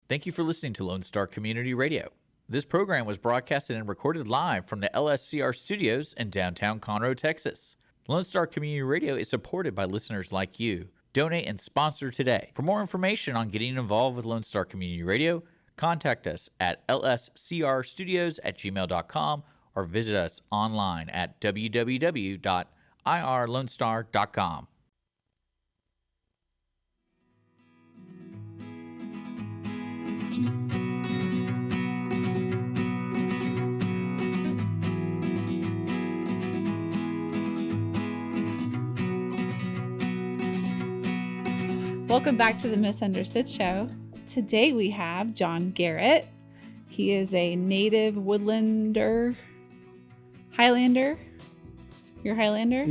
Thank you for listening to Lone Star Community Radio. This program was broadcasted and recorded live from the LSCR studios in downtown Conroe, Texas. Lone Star Community Radio is supported by listeners like you. Donate and sponsor today. For more information on getting involved with Lone Star Community Radio, contact us at lscrstudios@gmail.com or visit us online at www.irlonestar.com. Welcome back to the Misunderstood Show. Today we have John Garrett. He is a native Woodlander, Highlander. You're Highlander?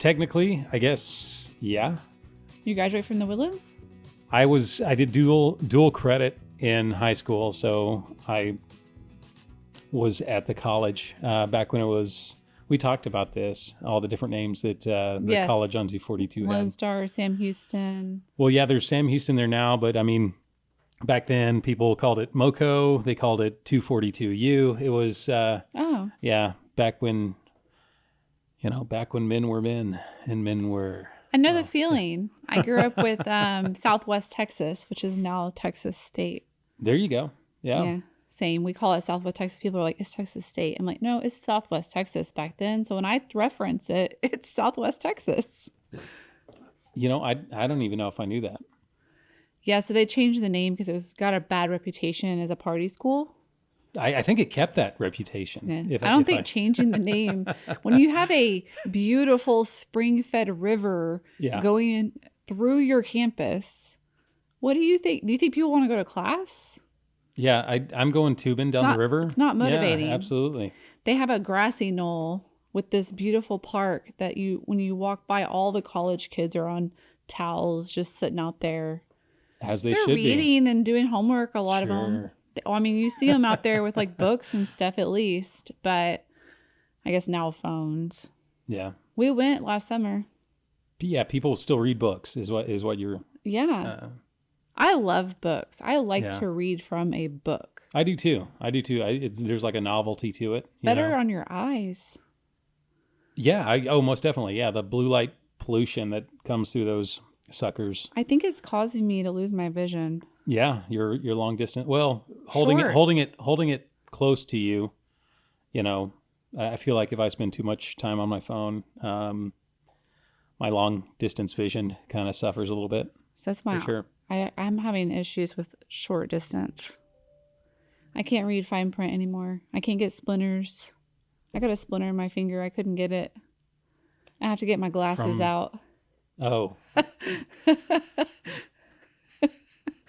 Technically, I guess, yeah. You graduate from the Woodlands? I did dual credit in high school, so I was at the college back when it was. We talked about this, all the different names that the college on 242 had. Lone Star, Sam Houston. Well, yeah, there's Sam Houston there now, but I mean, back then people called it MoCo. They called it 242U. It was, back when men were men and men were. I know the feeling. I grew up with Southwest Texas, which is now Texas State. There you go. Yeah. Same. We call it Southwest Texas. People are like, it's Texas State. I'm like, no, it's Southwest Texas back then. So when I reference it, it's Southwest Texas. You know, I don't even know if I knew that. Yeah, so they changed the name because it was got a bad reputation as a party school. I think it kept that reputation. Yeah. I don't think changing the name, when you have a beautiful spring-fed river going in through your campus, what do you think? Do you think people want to go to class? Yeah, I'm going tubing down the river. It's not motivating. Yeah, absolutely. They have a grassy knoll with this beautiful park that when you walk by, all the college kids are on towels just sitting out there. As they're should be. They're reading and doing homework, a lot of them. I mean, you see them out there with like books and stuff at least, but I guess now phones. Yeah. We went last summer. Yeah, people still read books is what you're... Yeah. I love books. I like to read from a book. I do too. There's like a novelty to it. Better on your eyes. Yeah. Most definitely. Yeah. The blue light pollution that comes through those suckers. I think it's causing me to lose my vision. Yeah. Your long distance. Well, holding it close to you. You know, I feel like if I spend too much time on my phone, my long distance vision kind of suffers a little bit. So that's my. For sure. I'm having issues with short distance. I can't read fine print anymore. I can't get splinters. I got a splinter in my finger. I couldn't get it. I have to get my glasses out. Oh.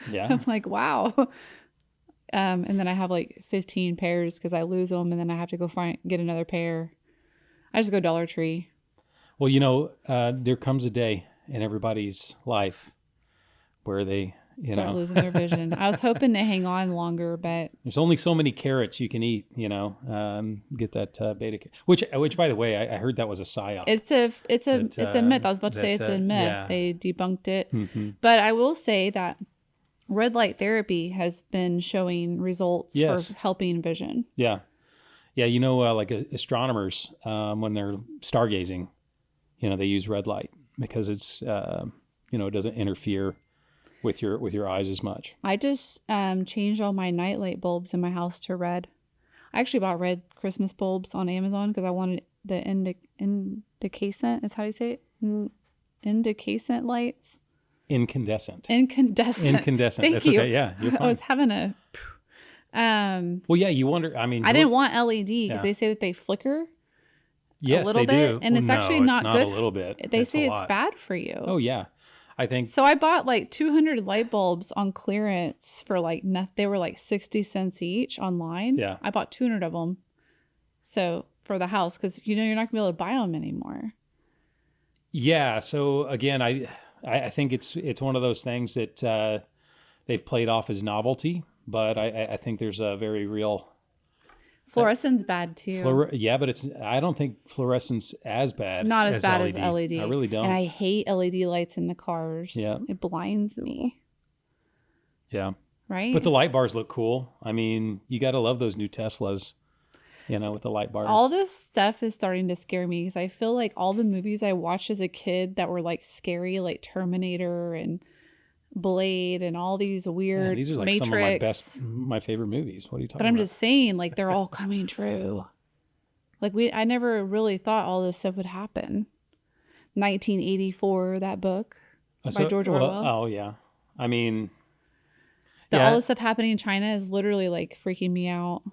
Yeah. I'm like, wow. And then I have like 15 pairs because I lose them, and then I have to go get another pair. I just go Dollar Tree. Well, you know, there comes a day in everybody's life where they start losing their vision. I was hoping to hang on longer, but there's only so many carrots you can eat, you know, get that beta, which by the way, I heard that was a psyop. It's a myth. I was about to say it's a myth. Yeah. They debunked it. Mm-hmm. But I will say that red light therapy has been showing results for helping vision. Yeah. Yeah. You know, like astronomers, when they're stargazing, you know, they use red light because it's, it doesn't interfere with your eyes as much. I just changed all my nightlight bulbs in my house to red. I actually bought red Christmas bulbs on Amazon because I wanted the incandescent. Is how you say it? Incandescent lights. Incandescent. Thank That's you. Okay. Yeah, you're fine. I was having a. Well, yeah. You wonder. I mean, I didn't want LED because they say that they flicker. Yes, a little they bit, do. and it's actually not good. A little bit. They say it's bad for you. Oh yeah. I think so. I bought like 200 light bulbs on clearance for like they were like 60 cents each online. Yeah. I bought 200 of them. So for the house, because you're not gonna be able to buy them anymore. Yeah. So again, I think it's one of those things that they've played off as novelty, but I think there's a very real. Fluorescent's bad too. But I don't think fluorescent's as bad. Not as bad as LED. I really don't. And I hate LED lights in the cars. Yeah. It blinds me. Yeah. right? But the light bars look cool. I mean, you got to love those new Teslas, with the light bars. All this stuff is starting to scare me because I feel like all the movies I watched as a kid that were like scary, like Terminator and Blade and all these weird these are like Matrix. some of my favorite movies. What are you talking But about? I'm just saying, like, they're all coming true. Like, I never really thought all this stuff would happen. 1984, that book by George Orwell. Oh, yeah. I mean, all this stuff happening in China is literally like freaking me out.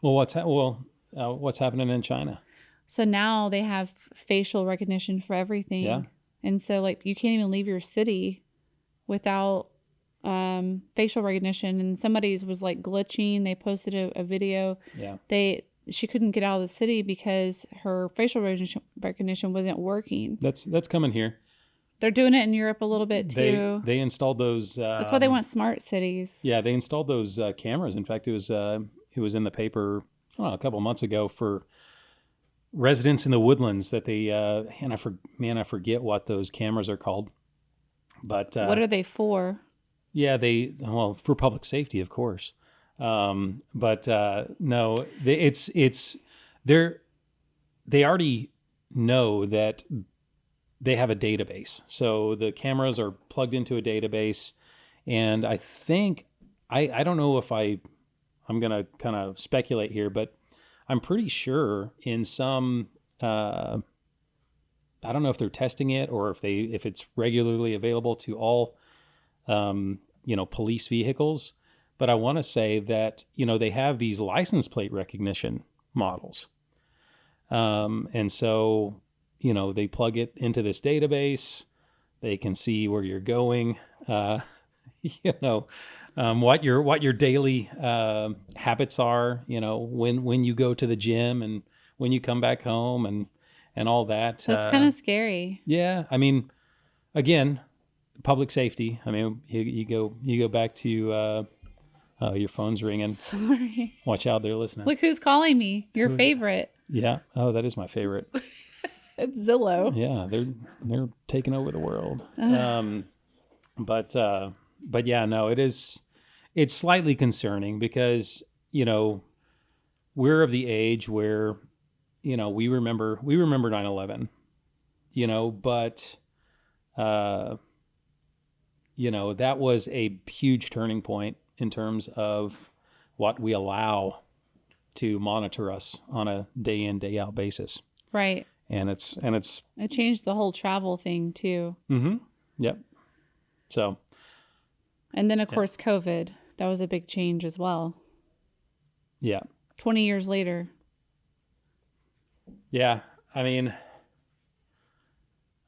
Well, what's happening in China? So now they have facial recognition for everything. Yeah. And so, like, you can't even leave your city without facial recognition. And somebody's was like glitching. They posted a video. Yeah. She couldn't get out of the city because her facial recognition wasn't working. That's coming here. They're doing it in Europe a little bit too. They installed those. That's why they want smart cities. Yeah, they installed those cameras. In fact, it was in the paper a couple months ago for residents in the Woodlands that they I forget what those cameras are called. But what are they for? Yeah, for public safety, of course. But no, they already know that they have a database. So the cameras are plugged into a database, and I think I don't know if I'm going to kind of speculate here, but I'm pretty sure in some I don't know if they're testing it or if it's regularly available to all police vehicles. But I want to say that, they have these license plate recognition models. And so, they plug it into this database. They can see where you're going, what your daily habits are, when you go to the gym and when you come back home and all that. That's kind of scary. Yeah. I mean, again, public safety. I mean, you go back to, your phone's ringing. Sorry. Watch out, they're listening. Look who's calling me. Your favorite. Yeah. Oh, that is my favorite. It's Zillow. Yeah, they're taking over the world. But yeah, no, it's slightly concerning because, we're of the age where, we remember 9/11, but that was a huge turning point in terms of what we allow to monitor us on a day in, day out basis. Right. And it changed the whole travel thing too. Mm-hmm. Yep. So. And then of course, COVID, that was a big change as well. Yeah. 20 years later. Yeah. I mean,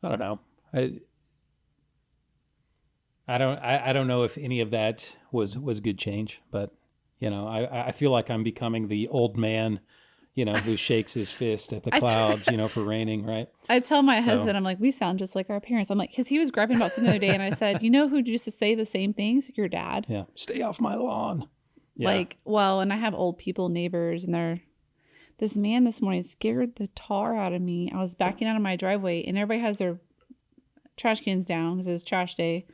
I don't know. I don't know if any of that was good change, but I feel like I'm becoming the old man, who shakes his fist at the clouds, for raining, right? I tell my husband, I'm like, we sound just like our parents. I'm like, because he was griping about something the other day, and I said, who used to say the same things? Your dad. Yeah. Stay off my lawn. Yeah. And I have old people, neighbors, and this man this morning scared the tar out of me. I was backing out of my driveway, and everybody has their trash cans down because it's trash day.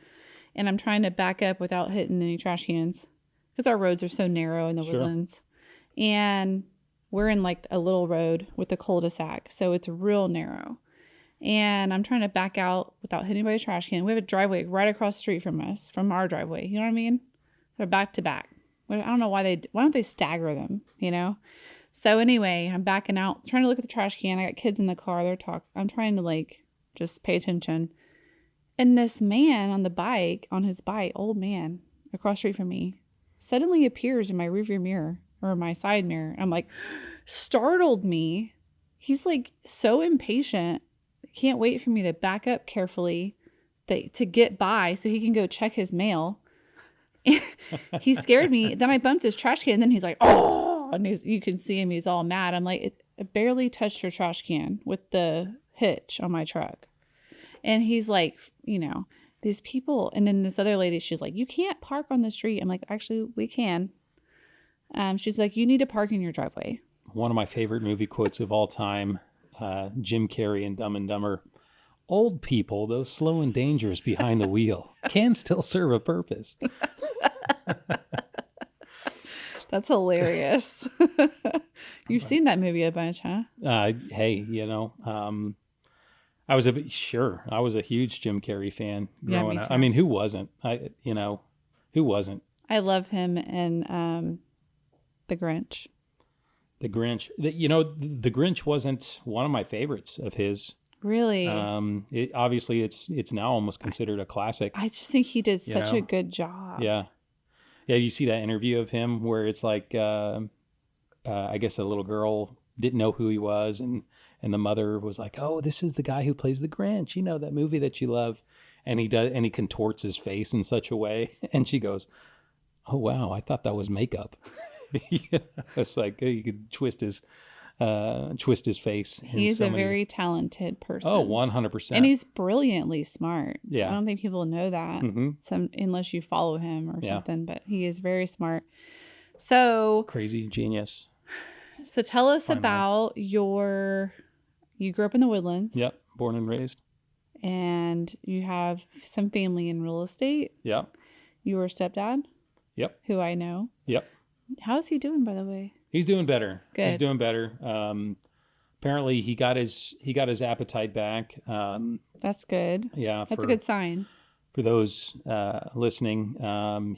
And I'm trying to back up without hitting any trash cans because our roads are so narrow in the Woodlands. And we're in like a little road with a cul-de-sac. So it's real narrow. And I'm trying to back out without hitting anybody's trash can. We have a driveway right across the street from us, from our driveway. You know what I mean? They're back to back. I don't know why don't they stagger them, So anyway, I'm backing out, trying to look at the trash can. I got kids in the car. They're talking. I'm trying to just pay attention. And this man on his bike, old man, across the street from me, suddenly appears in my rearview mirror or my side mirror. I'm like, startled me. He's like so impatient. Can't wait for me to back up carefully to get by so he can go check his mail. He scared me. Then I bumped his trash can. And then he's like, oh, and you can see him. He's all mad. I'm like, it barely touched your trash can with the hitch on my truck. And he's like, these people. And then this other lady, she's like, you can't park on the street. I'm like, actually, we can. She's like, you need to park in your driveway. One of my favorite movie quotes of all time, Jim Carrey in Dumb and Dumber. Old people, though slow and dangerous behind the wheel, can still serve a purpose. That's hilarious. You've seen that movie a bunch, huh? Hey, I was a huge Jim Carrey fan Yeah, growing me up. too. I mean, who wasn't? Who wasn't? I love him in The Grinch. The Grinch. The Grinch wasn't one of my favorites of his. Really? Obviously it's now almost considered a classic. I just think he did such know? a good job. Yeah. Yeah, you see that interview of him where it's like, I guess a little girl didn't know who he was, and the mother was like, "Oh, this is the guy who plays the Grinch. That movie that you love," and he contorts his face in such a way, and she goes, "Oh wow, I thought that was makeup." It's like you could twist his face. He's a very talented person. Oh, 100%. And he's brilliantly smart. Yeah. I don't think people know that unless you follow him or something, but he is very smart. So crazy genius. So tell us about you grew up in the Woodlands. Yep. Born and raised. And you have some family in real estate. Yep. Your stepdad. Yep. Who I know. Yep. How is he doing, by the way? He's doing better. Good. He's doing better. Apparently he got his appetite back. That's good. Yeah. That's a good sign. For those listening,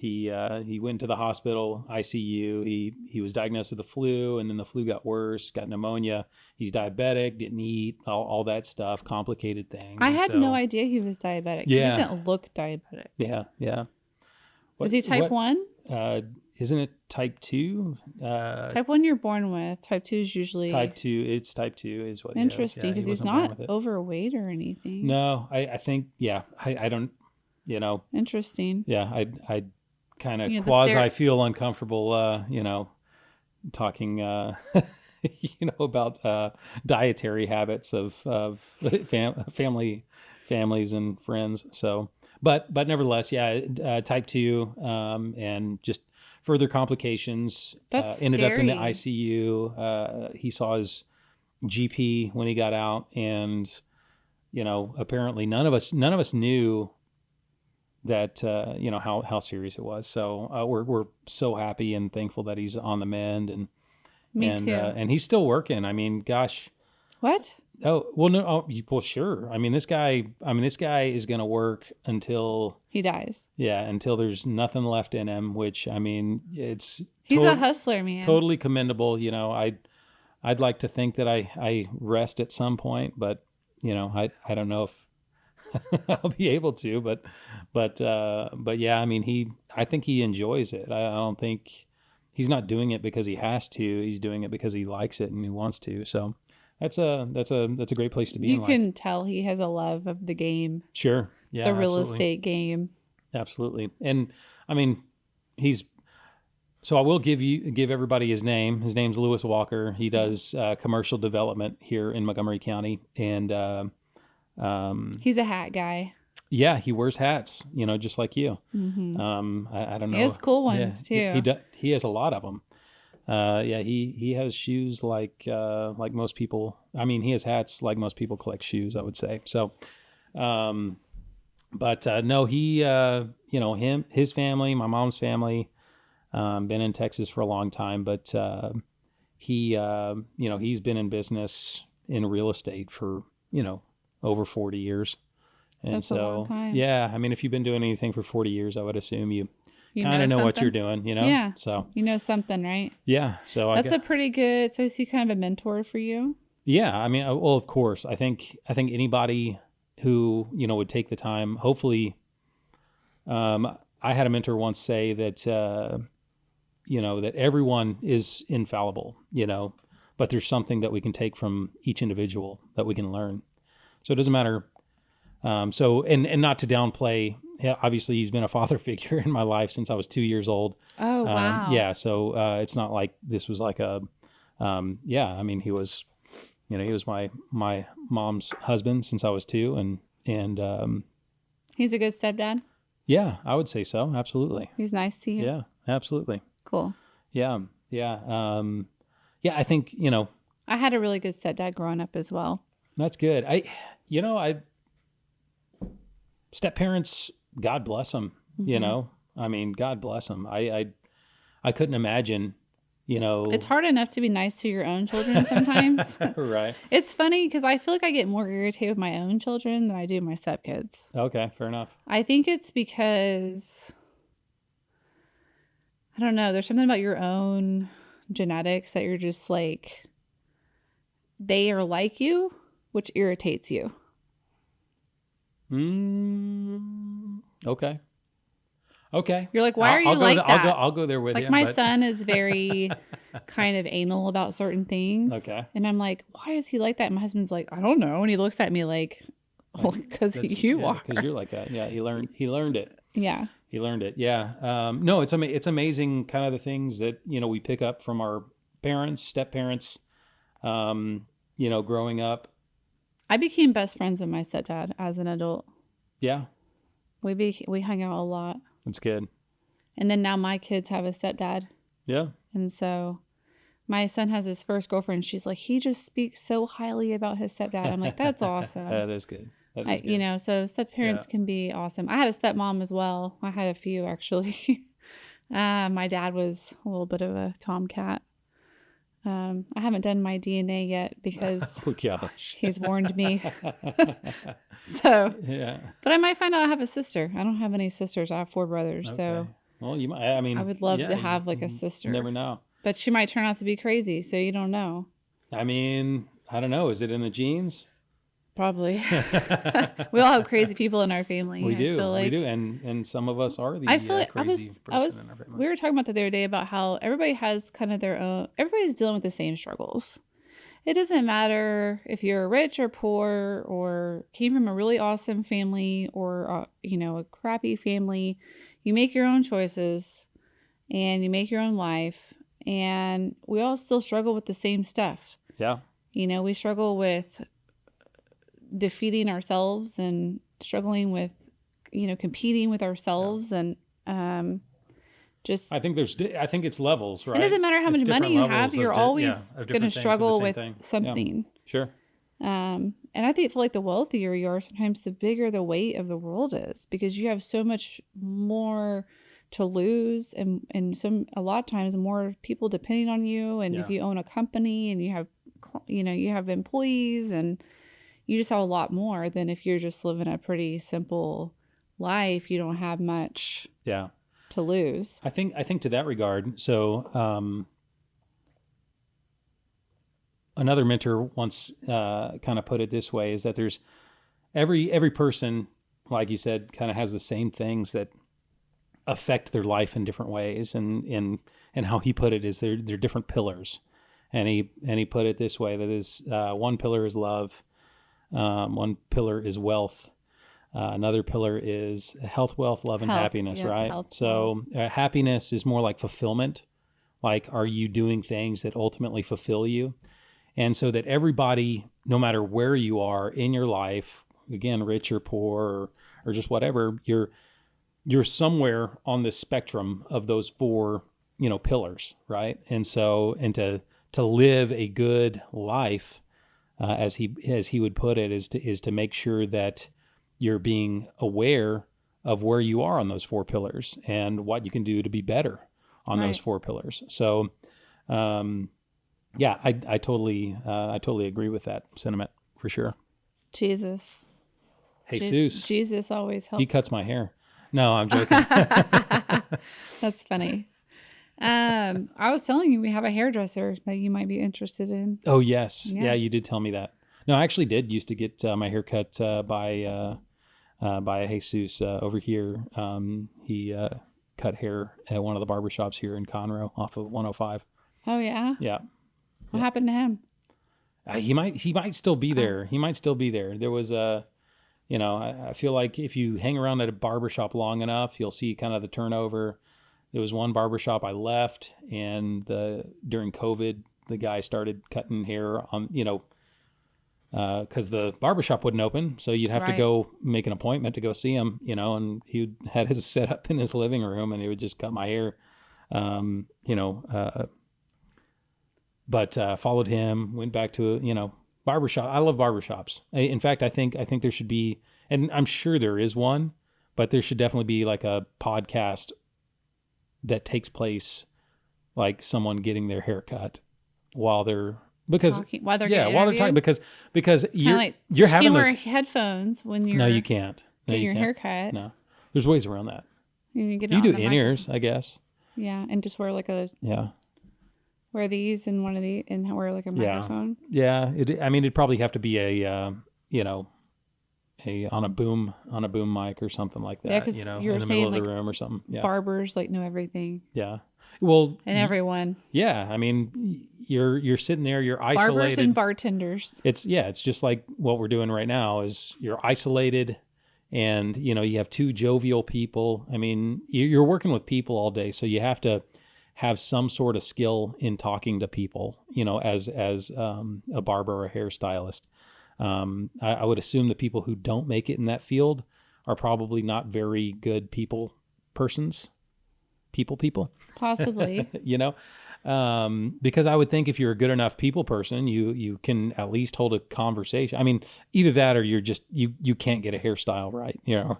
he went to the hospital, ICU. He was diagnosed with the flu, and then the flu got worse, got pneumonia. He's diabetic, didn't eat, all that stuff, complicated things. I had no idea he was diabetic. Yeah. He doesn't look diabetic. Yeah, yeah. Is he type 1? Isn't it type 2? Type 1 you're born with. Type 2 is usually... Type 2, it's type 2 is what Interesting, because he's not overweight or anything. No, I think, I don't, Interesting. Yeah, I kind of quasi feel uncomfortable, talking, about dietary habits of families and friends. So, but nevertheless, type 2, and just further complications. That's ended scary. up in the ICU. He saw his GP when he got out, and apparently none of us knew that how serious it was. So we're so happy and thankful that he's on the mend, and Me too. And he's still working. I mean, gosh. What? Oh well, no. Oh, well, sure. I mean, this guy is going to work until he dies. Yeah, until there's nothing left in him. Which, I mean, he's a hustler, man. Totally commendable. I'd like to think that I rest at some point, but I don't know if I'll be able to. But yeah, I mean, I think he enjoys it. I don't think he's not doing it because he has to. He's doing it because he likes it and he wants to. So. That's a great place to be. You can tell he has a love of the game. Sure. Yeah. The real estate game. Absolutely. And I mean, so I will give everybody his name. His name's Lewis Walker. He does commercial development here in Montgomery County. And he's a hat guy. Yeah, he wears hats, just like you. Mm-hmm. I don't know. He has cool ones too. He has a lot of them. He has shoes like most people. I mean, he has hats like most people collect shoes, I would say. So, no, he, his family, my mom's family, been in Texas for a long time, but, he's been in business in real estate for, over 40 years. And That's a long time. Yeah, I mean, if you've been doing anything for 40 years, I would assume you kind of know what you're doing, Yeah. So you know something, right? Yeah. So that's a pretty good. So is he kind of a mentor for you? Yeah. I mean, well, of course. I think anybody who would take the time. Hopefully, I had a mentor once say that that everyone is infallible, but there's something that we can take from each individual that we can learn. So it doesn't matter. So not to downplay. Obviously, he's been a father figure in my life since I was 2 years old. Oh, wow. Yeah. So it's not like this was like a, I mean, he was my mom's husband since I was 2, and he's a good stepdad. Yeah, I would say so. Absolutely. He's nice to you. Yeah, absolutely. Cool. Yeah. Yeah. I think, I had a really good stepdad growing up as well. That's good. Step parents, God bless them, I mean, God bless them. I couldn't imagine, It's hard enough to be nice to your own children sometimes. Right. It's funny because I feel like I get more irritated with my own children than I do my stepkids. Okay, fair enough. I think it's because, I don't know, there's something about your own genetics that you're just like, they are like you, which irritates you. Okay. Okay. You're like, why are you like that? I'll go there with you. Like my son is very kind of anal about certain things. Okay. And I'm like, why is he like that? And my husband's like, I don't know. And he looks at me like, well, because you are. Because you're like that. Yeah. He learned it. Yeah. He learned it. Yeah. No, it's amazing kind of the things that, we pick up from our parents, step parents, growing up. I became best friends with my stepdad as an adult. Yeah. We hung out a lot. That's good. And then now my kids have a stepdad. Yeah. And so my son has his first girlfriend. She's like, he just speaks so highly about his stepdad. I'm like, that's awesome. That is good. Good. So step-parents can be awesome. I had a stepmom as well. I had a few, actually. My dad was a little bit of a tomcat. I haven't done my DNA yet because he's warned me. So, yeah. But I might find out I have a sister. I don't have any sisters. I have 4 brothers. Okay. So, well, you might. I mean, I would love to have like a sister. You never know. But she might turn out to be crazy, so you don't know. I mean, I don't know. Is it in the genes? Probably. We all have crazy people in our family. We do, and some of us are the crazy person in our family. We were talking about that the other day about how everybody has kind of their own. Everybody's dealing with the same struggles. It doesn't matter if you're rich or poor or came from a really awesome family or a crappy family. You make your own choices, and you make your own life, and we all still struggle with the same stuff. Yeah. We struggle with defeating ourselves and struggling with competing with ourselves. And just I think it's levels, right? It doesn't matter how much money you have, you're always going to struggle with something. Yeah. Sure. And I feel like the wealthier you are, sometimes the bigger the weight of the world is, because you have so much more to lose, and a lot of times more people depending on you. And if you own a company and you have employees, and you just have a lot more than if you're just living a pretty simple life. You don't have much to lose. I think to that regard, so another mentor once kind of put it this way, is that there's every person, like you said, kind of has the same things that affect their life in different ways. And how he put it is they're different pillars. And he put it this way, that is one pillar is love. One pillar is wealth. Another pillar is health, wealth, love, and happiness, right? Health, so happiness is more like fulfillment. Like, are you doing things that ultimately fulfill you? And so that everybody, no matter where you are in your life, again, rich or poor or just whatever, you're somewhere on the spectrum of those 4, pillars, right? And so, and to live a good life, as he would put it, is to make sure that you're being aware of where you are on those 4 pillars and what you can do to be better on those 4 pillars. So, I totally agree with that sentiment for sure. Jesus. Jesus always helps. He cuts my hair. No, I'm joking. That's funny. I was telling you we have a hairdresser that you might be interested in. Oh yes, yeah, you did tell me that. No, I actually did used to get my hair cut by a Jesus over here. He cut hair at one of the barbershops here in Conroe off of 105. Oh yeah. Yeah. What happened to him? He might still be there. He might still be there. There was I feel like if you hang around at a barbershop long enough, you'll see kind of the turnover. There was one barbershop I left, and during COVID, the guy started cutting hair on, because the barbershop wouldn't open. So you'd have to go make an appointment to go see him, and he had his setup in his living room, and he would just cut my hair, but followed him, went back to, barbershop. I love barbershops. In fact, I think there should be, and I'm sure there is one, but there should definitely be like a podcast that takes place, like someone getting their hair cut while they're because while they're yeah getting while they're talking interviewed? because you're Like, you're you having can't those. wear headphones when you're No, you can't. No, getting you your can't. hair cut. No, there's ways around that. You get it You on do the in-ears, I guess. Yeah, and just wear like Yeah. wear these and one of these and wear like a microphone. Yeah. It'd probably have to be a on a boom mic or something like that. Yeah, 'cause you were in the saying, middle of the like, room or something. Yeah. Barbers like know everything Yeah. Well. and everyone. Yeah. I mean, you're sitting there. You're isolated. Barbers and bartenders. It's just like what we're doing right now. Is you're isolated, and you have two jovial people. I mean, you're working with people all day, so you have to have some sort of skill in talking to people. As a barber or a hairstylist. I would assume the people who don't make it in that field are probably not very good people. Possibly. Because I would think if you're a good enough people person, you can at least hold a conversation. I mean, either that or you're just, you can't get a hairstyle right, Yeah,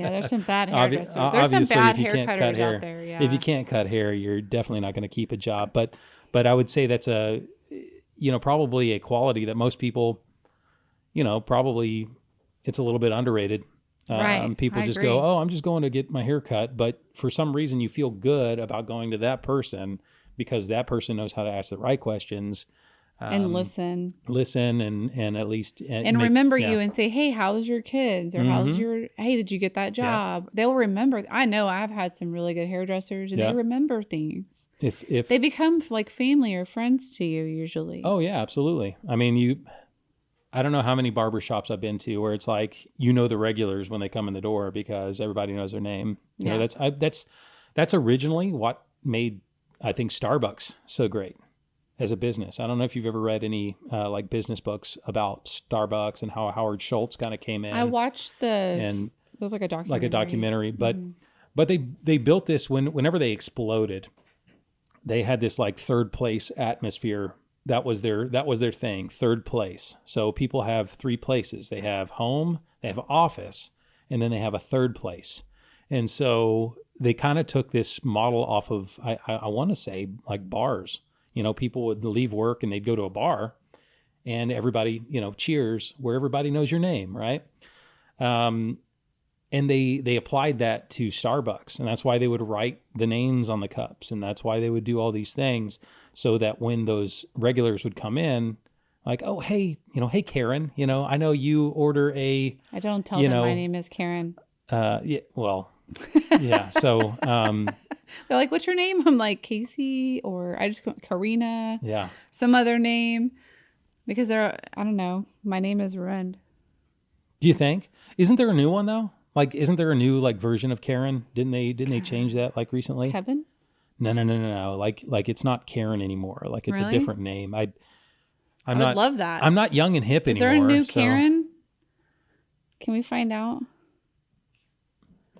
there's some bad hairdressers. There's some Obviously, bad if you hair can't cutters cut hair, out there, yeah. if you can't cut hair, you're definitely not going to keep a job. But I would say that's probably a quality that most people, probably it's a little bit underrated. Right. People I just agree. go, oh, I'm just going to get my hair cut. But for some reason you feel good about going to that person because that person knows how to ask the right questions. And listen and at least and remember you and say, hey, how's your kids? Or hey, did you get that job? Yeah. They'll remember. I know I've had some really good hairdressers and they remember things. If they become like family or friends to you usually. Oh yeah, absolutely. I mean, I don't know how many barber shops I've been to where it's like, the regulars when they come in the door because everybody knows their name. That's originally what made, I think, Starbucks so great as a business. I don't know if you've ever read any like business books about Starbucks and how Howard Schultz kind of came in. I watched it was like a documentary. But they built this whenever they exploded. They had this like third place atmosphere. That was their thing, third place. So people have three places. They have home, they have office, and then they have a third place. And so they kind of took this model off of, I want to say, like bars. People would leave work and they'd go to a bar and everybody, cheers where everybody knows your name, right? And they applied that to Starbucks. And that's why they would write the names on the cups. And that's why they would do all these things so that when those regulars would come in, like, oh, hey, hey, Karen, I know you order a... I don't tell them my name is Karen. Yeah, well, yeah. So... they're like, what's your name? I'm like, Casey, or I just go Karina. Yeah. Some other name. Because I don't know. My name is ruined. Do you think? Isn't there a new one though? Like, isn't there a new like version of Karen? Didn't they change that like recently? Kevin? No. Like it's not Karen anymore. Like it's really? a different name. I would love that. I'm not young and hip anymore. Is there a new Karen? Can we find out?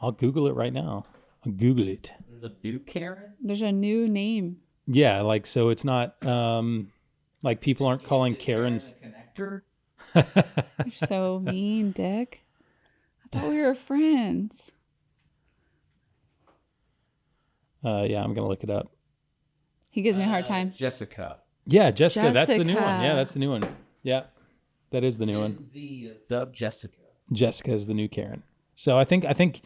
I'll Google it right now. I'll Google it. The new Karen? There's a new name. Yeah, like so it's not like people aren't calling Karens. Karen The Konnector? You're so mean, Dick. I thought we were friends. Yeah, I'm gonna look it up. He gives me a hard time. Jessica. Yeah, Jessica. That's the new one. Yeah, that's the new one. Yeah, that is the new one. Z is dubbed Jessica. Jessica is the new Karen. So I think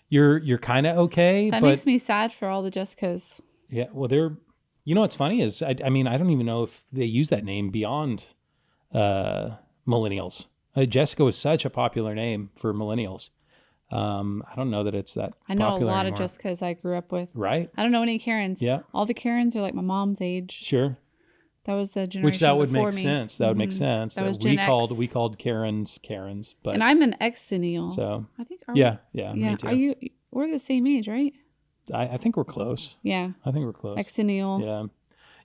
you're kind of okay. That makes me sad for all the Jessicas. Yeah, well, they're. What's funny is I mean I don't even know if they use that name beyond millennials. Jessica was such a popular name for millennials. I don't know that it's that I know popular a lot anymore. of Jessicas I grew up with. Right? I don't know any Karens. Yeah. All the Karens are like my mom's age. Sure. That was the generation Which that would before make me. sense. That would make sense. That was Gen X. We called Karens, but and I'm an Exennial. So I think yeah, me too. Are you? We're the same age, right? I think we're close. Yeah. I think we're close. Exennial.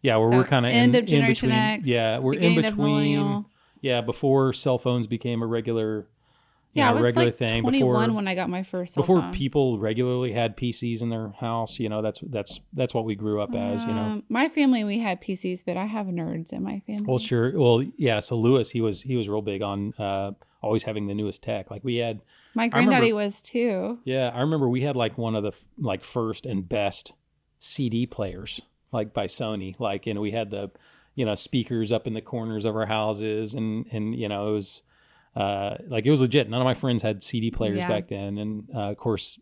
Yeah. We're kind of end of in Generation between. X. Yeah, we're in beginning of between. millennial. Yeah, before cell phones became a regular. I was regular like thing 21 when I got my first cell phone. Before people regularly had PCs in their house, that's what we grew up as. My family, we had PCs, but I have nerds in my family. Well, sure. Well, yeah. So Lewis, he was real big on always having the newest tech. Like we had. My granddaddy was too. Yeah, I remember we had like one of the first and best CD players, like by Sony. Like, and we had the, speakers up in the corners of our houses, and it was like, it was legit. None of my friends had CD players back then, and of course,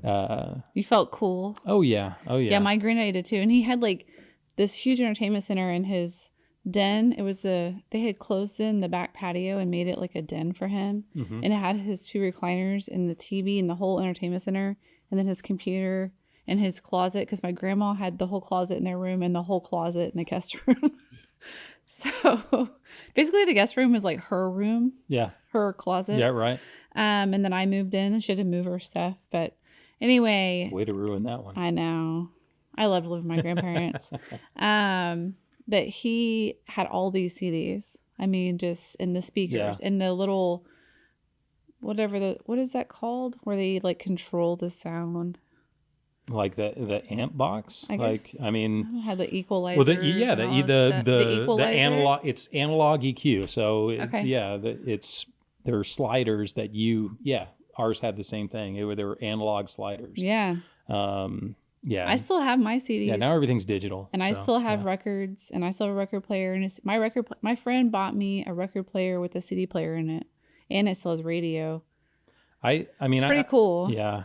you felt cool. Oh yeah. Yeah, my granddaddy did too, and he had like this huge entertainment center in his den. They had closed in the back patio and made it like a den for him, and it had his 2 recliners and the TV and the whole entertainment center, and then his computer and his closet, because my grandma had the whole closet in their room and the whole closet in the guest room. So basically the guest room was like her room, her closet. Yeah, right. And then I moved in and she had to move her stuff, but anyway, way to ruin that one. I know. I loved living with my grandparents. But he had all these CDs. I mean, just in the speakers and the little, what is that called? Where they like control the sound. Like the amp box. I guess. Like, I mean, had the equalizer. Well, the analog. It's analog EQ. So they're sliders that ours had the same thing. They were analog sliders. Yeah. I still have my CDs. Yeah, now everything's digital. And I still have records, and I still have a record player. And my friend bought me a record player with a CD player in it, and it still has radio. I mean, it's pretty cool. Yeah,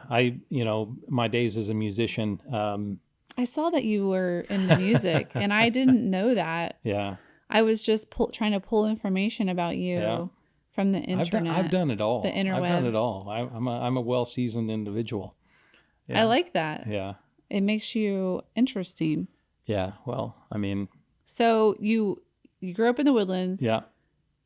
my days as a musician. I saw that you were in the music, and I didn't know that. Yeah. I was just trying to pull information about you from the internet. I've done it all. The interweb. I've done it all. I'm a well-seasoned individual. Yeah. I like that. Yeah. It makes you interesting. Yeah. Well, I mean. So you grew up in the Woodlands. Yeah.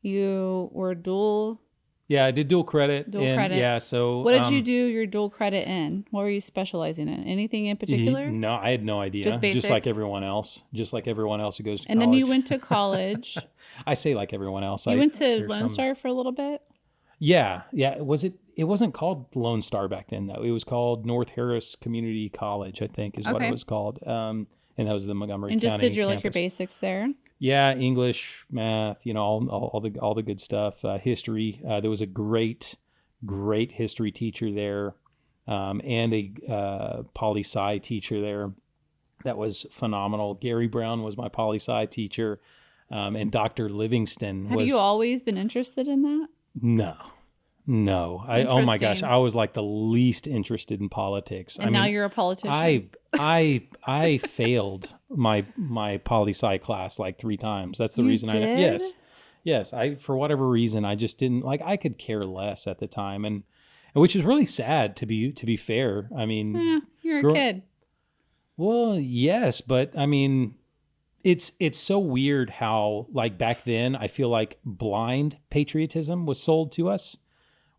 You were dual. Yeah, I did dual credit. Credit. Yeah. So. What did you do your dual credit in? What were you specializing in? Anything in particular? No, I had no idea. Just basics? Just like everyone else. Just like everyone else who goes to college. And then you went to college. I say like everyone else. You went to Lone Star for a little bit? Yeah. Yeah. It wasn't called Lone Star back then, though. It was called North Harris Community College, I think, is what it was called. And that was the Montgomery County And just did your campus. your basics there? Yeah, English, math, all the good stuff. History. There was a great history teacher there, and a poli-sci teacher there. That was phenomenal. Gary Brown was my poli-sci teacher, and Dr. Livingston was. Have you always been interested in that? No. Oh my gosh, I was like the least interested in politics. And now you're a politician. I failed my poli-sci class like 3 times. That's the reason did? Yes. I for whatever reason I just didn't like. I could care less at the time, and which is really sad to be fair. I mean, you're a kid. Well, yes, but I mean, it's so weird how like back then I feel like blind patriotism was sold to us,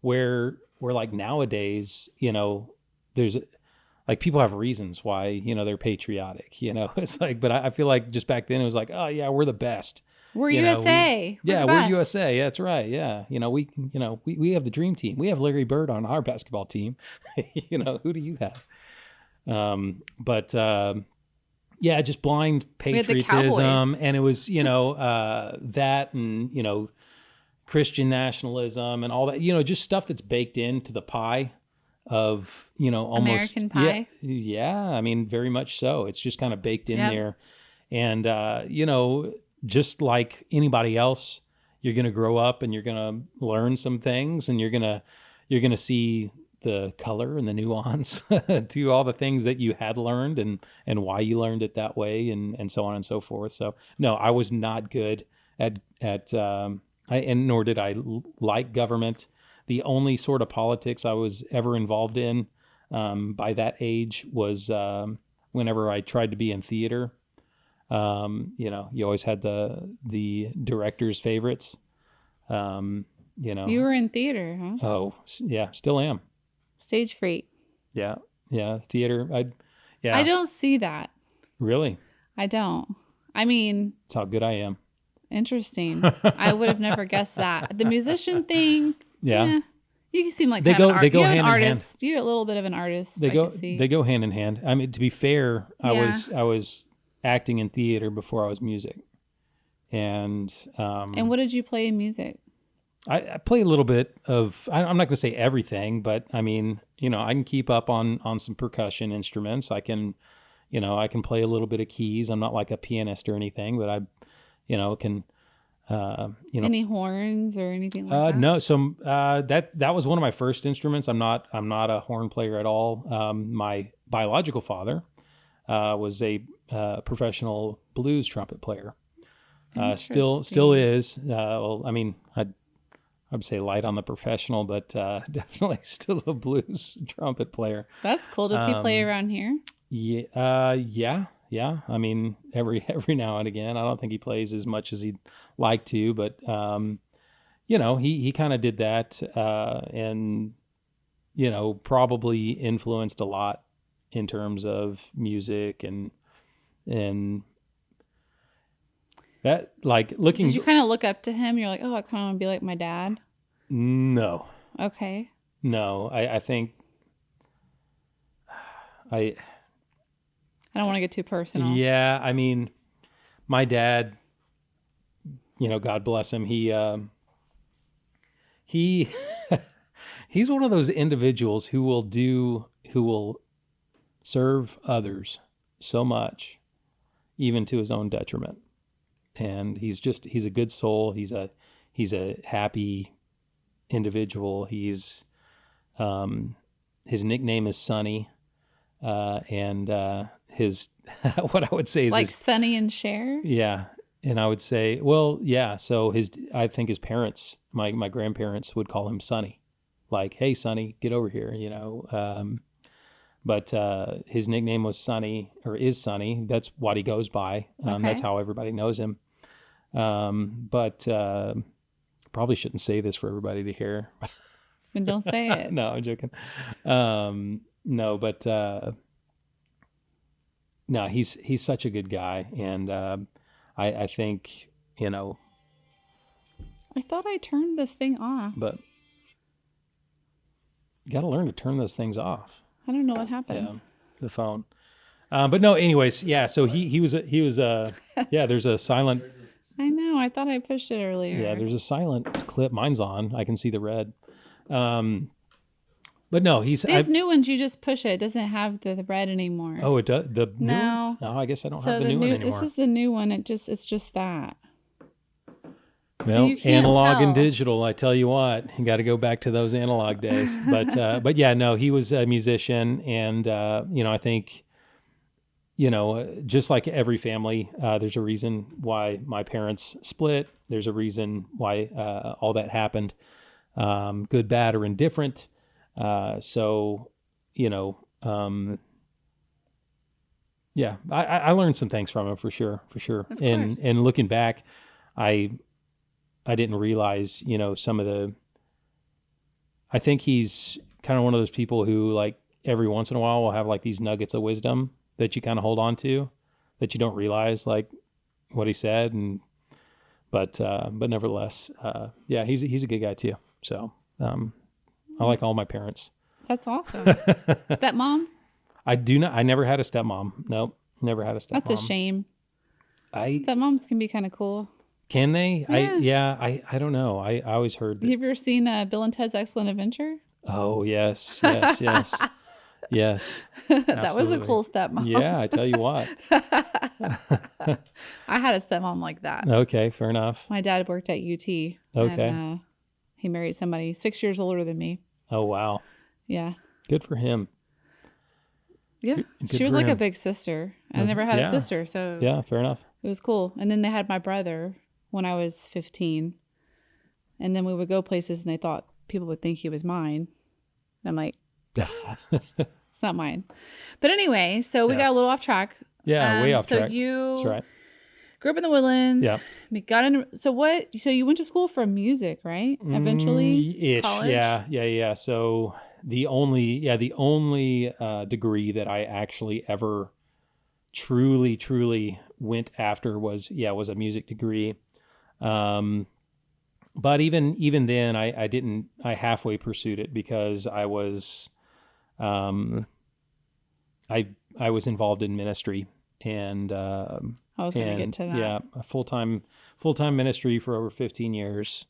where like nowadays, there's like people have reasons why, they're patriotic, it's like, but I feel like just back then it was like, oh yeah, we're the best. We're USA. We're USA. That's right. Yeah. We have the dream team. We have Larry Bird on our basketball team. Who do you have? Yeah, just blind patriotism. And it was, that and, Christian nationalism and all that, just stuff that's baked into the pie of, almost American pie. Yeah. I mean, very much so. It's just kind of baked in there. And, just like anybody else, you're going to grow up and you're going to learn some things, and you're going to see the color and the nuance to all the things that you had learned and why you learned it that way and so on and so forth. So no, I was not good at and nor did I like government. The only sort of politics I was ever involved in by that age was whenever I tried to be in theater. You always had the director's favorites. You were in theater, huh? Oh yeah, still am. Stage freak. Yeah. Theater. I don't see that. Really? I don't. I mean, that's how good I am. Interesting. I would have never guessed that. The musician thing. Yeah. You seem like they go hand in artist. hand. You're a little bit of an artist. They go hand in hand. I mean, to be fair, I was acting in theater before I was music. And what did you play in music? I play a little bit of, I'm not going to say everything, but I mean, I can keep up on some percussion instruments. I can, I can play a little bit of keys. I'm not like a pianist or anything, but I, can, Any horns or anything like that? no. So, that was one of my first instruments. I'm not a horn player at all. My biological father, was a, professional blues trumpet player. Still is. Well, I mean, I'd say light on the professional, but definitely still a blues trumpet player. That's cool. Does he play around here? Yeah. I mean, every now and again. I don't think he plays as much as he'd like to, but he kind of did that, and probably influenced a lot in terms of music and that, like, looking. Did you kind of look up to him? You're like, oh, I kind of want to be like my dad. No. Okay. No, I think I don't want to get too personal. Yeah, I mean, my dad, God bless him, he he's one of those individuals who will serve others so much, even to his own detriment. And he's a good soul. He's a happy individual. His nickname is Sonny, and his what I would say is like Sonny and Cher. Yeah, and I would say, well, yeah. So I think his parents, my grandparents, would call him Sonny, like, hey, Sonny, get over here, But his nickname was Sonny, or is Sonny. That's what he goes by. Okay. That's how everybody knows him. But probably shouldn't say this for everybody to hear. Then don't say it. No, I'm joking. No, but no, he's such a good guy, and I think I thought I turned this thing off. But you got to learn to turn those things off. I don't know what happened. Yeah, the phone. But no, anyways, yeah. So he was yeah. There's a silent. I know. I thought I pushed it earlier. Yeah, there's a silent clip. Mine's on. I can see the red. But no, these new ones. You just push it. It doesn't have the red anymore. Oh, it does. The new no. One? No, I guess I don't have the new one anymore. This is the new one. It's just that. Well, so analog tell. and digital. I tell you what, you got to go back to those analog days. But yeah, no, he was a musician, and I think, just like every family, there's a reason why my parents split. There's a reason why all that happened, good, bad, or indifferent. So, yeah, I learned some things from him for sure. And looking back, I didn't realize, some of I think he's kind of one of those people who, like, every once in a while will have like these nuggets of wisdom that you kind of hold on to, that you don't realize, like, what he said. But nevertheless, yeah, he's a good guy too. So, I like all my parents. That's awesome. Stepmom? I never had a stepmom. Nope. Never had a stepmom. That's a shame. Stepmoms can be kind of cool. Can they? Yeah. I don't know. I always heard that. Have you ever seen Bill and Ted's Excellent Adventure? Oh, yes. Yes. That was a cool stepmom. Yeah, I tell you what. I had a stepmom like that. Okay, fair enough. My dad worked at UT. Okay. And, he married somebody 6 years older than me. Oh, wow. Yeah. Good for him. Yeah. Good she was for like him. a big sister. I never had a sister, so yeah, fair enough. It was cool. And then they had my brother when I was 15. And then we would go places and they thought people would think he was mine. And I'm like, it's not mine. But anyway, so we got a little off track. Yeah, way off so track. So you That's right. grew up in the Woodlands. Yeah. Got into so you went to school for music, right? Eventually? Ish. College? Yeah. So the only degree that I actually ever truly went after was a music degree. But even then I halfway pursued it because I was I was involved in ministry, and I was going to get to that. Yeah, a full-time ministry for over 15 years.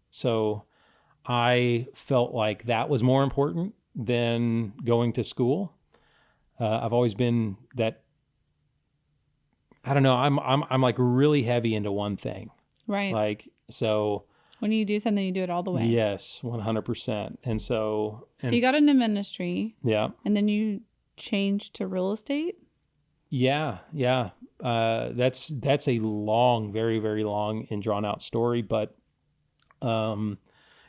So I felt like that was more important than going to school. I've always been that. I don't know. I'm like really heavy into one thing. Right. Like, so when you do something, you do it all the way. yes, 100%. And so you got into ministry. Yeah. And then you changed to real estate. Yeah. That's a long, very, very long and drawn out story, but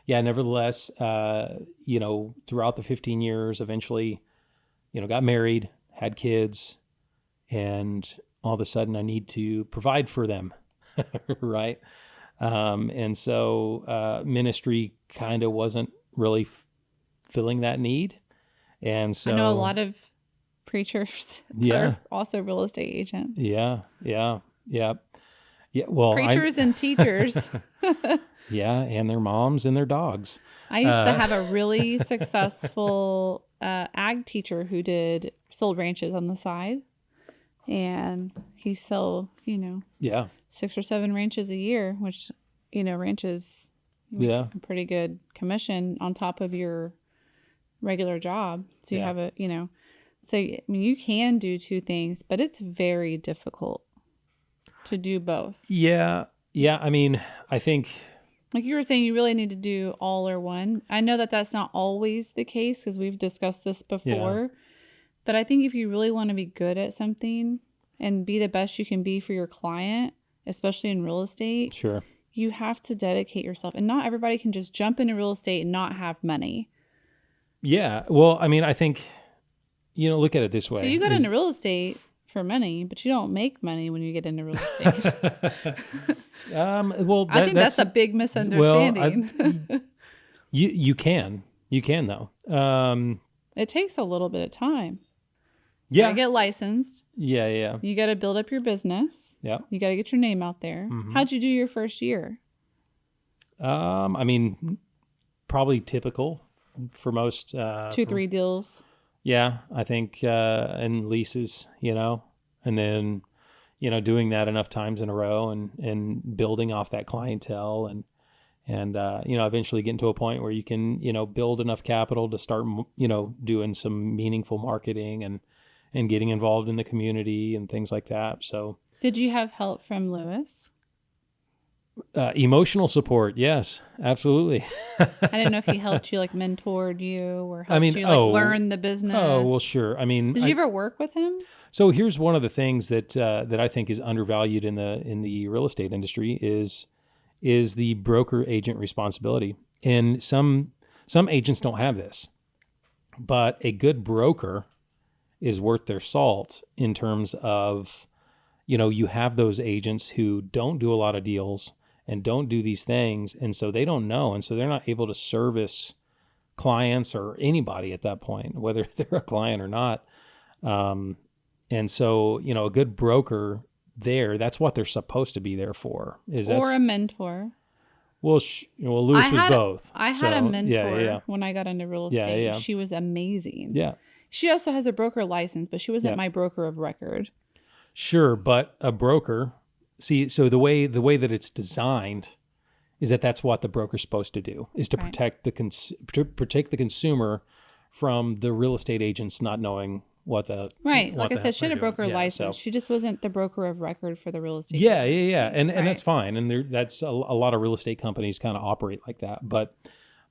nevertheless, throughout the 15 years, eventually, got married, had kids, and all of a sudden I need to provide for them. Right. And so, ministry kind of wasn't really filling that need. And so I know a lot of preachers that are also real estate agents. Yeah. Well, preachers and teachers. Yeah. And their moms and their dogs. I used to have a really successful ag teacher who sold ranches on the side. And he sold, 6 or 7 ranches a year, which, ranches, a pretty good commission on top of your regular job. So you have you can do 2 things, but it's very difficult to do both. Yeah. I mean, I think, like you were saying, you really need to do all or one. I know that that's not always the case because we've discussed this before. Yeah. But I think if you really want to be good at something and be the best you can be for your client, especially in real estate, sure, you have to dedicate yourself. And not everybody can just jump into real estate and not have money. Yeah. Well, I mean, I think, look at it this way. So you got into real estate for money, but you don't make money when you get into real estate. Well, I think that's a big misunderstanding. Well, you can though. It takes a little bit of time. Yeah. You gotta get licensed. Yeah. You got to build up your business. Yeah. You got to get your name out there. Mm-hmm. How'd you do your first year? I mean, probably typical for most. 2-3 deals. Yeah, I think, and leases, and then, doing that enough times in a row and building off that clientele and eventually getting to a point where you can, build enough capital to start, doing some meaningful marketing and getting involved in the community and things like that. So, did you have help from Lewis? Emotional support, yes, absolutely. I didn't know if he helped you, like mentored you or helped you learn the business. Oh, well, sure. I mean, did you ever work with him? So here's one of the things that I think is undervalued in the real estate industry is the broker agent responsibility. And some agents don't have this, but a good broker is worth their salt in terms of, you have those agents who don't do a lot of deals and don't do these things. And so they don't know. And so they're not able to service clients or anybody at that point, whether they're a client or not. And so, a good broker that's what they're supposed to be there for. Or a mentor. Well, Lewis was both. I had a mentor when I got into real estate. Yeah. She was amazing. Yeah. She also has a broker license, but she wasn't my broker of record. Sure, but a broker, so the way that it's designed is that's what the broker's supposed to do, is to protect the consumer from the real estate agents not knowing what the like I said, she had a broker license. So she just wasn't the broker of record for the real estate. Yeah. And that's fine. And that's a lot of real estate companies kind of operate like that. But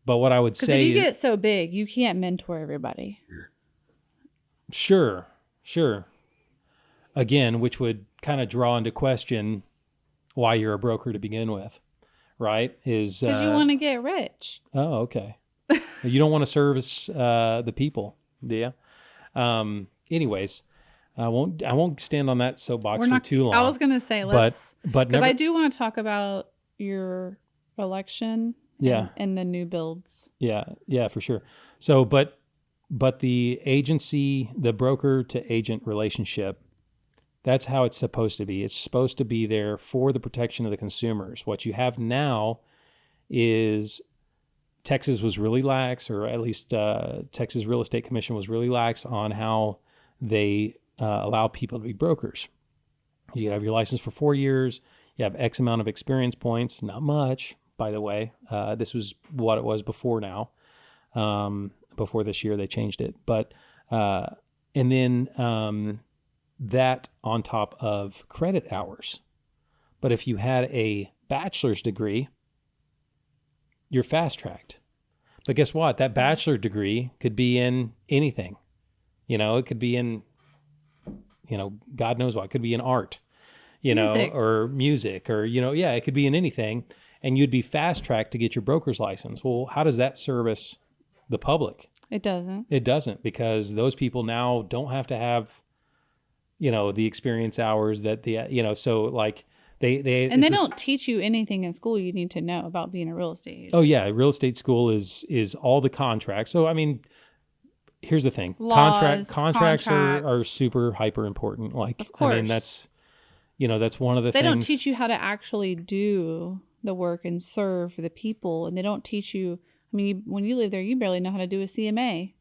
what I would say, because if you get so big, you can't mentor everybody. Sure. Again, which would kind of draw into question why you're a broker to begin with, right? Is because you want to get rich. Oh, okay. You don't want to service the people, do you? Anyways, I won't stand on that soapbox for too long. I was gonna say but because I do want to talk about your election. And the new builds. Yeah, for sure. So, but the agency, the broker to agent relationship, that's how it's supposed to be. It's supposed to be there for the protection of the consumers. What you have now is Texas was really lax, or at least Texas Real Estate Commission was really lax on how they allow people to be brokers. You have your license for 4 years. You have X amount of experience points. Not much, by the way. This was what it was before now. before this year they changed it. But and then that on top of credit hours. But if you had a bachelor's degree, you're fast tracked. But guess what? That bachelor's degree could be in anything. It could be in, God knows what. It could be in art, Music. or music, or, it could be in anything. And you'd be fast tracked to get your broker's license. Well, how does that service the public? It doesn't. It doesn't, because those people now don't have to have, the experience hours that so like they don't teach you anything in school you need to know about being a real estate agent. Oh yeah. Real estate school is all the contracts. So, I mean, here's the thing. Laws, contracts are super hyper important. Like, of course. I mean, that's one of the things. They don't teach you how to actually do the work and serve the people. And they don't teach you, when you live there, you barely know how to do a CMA.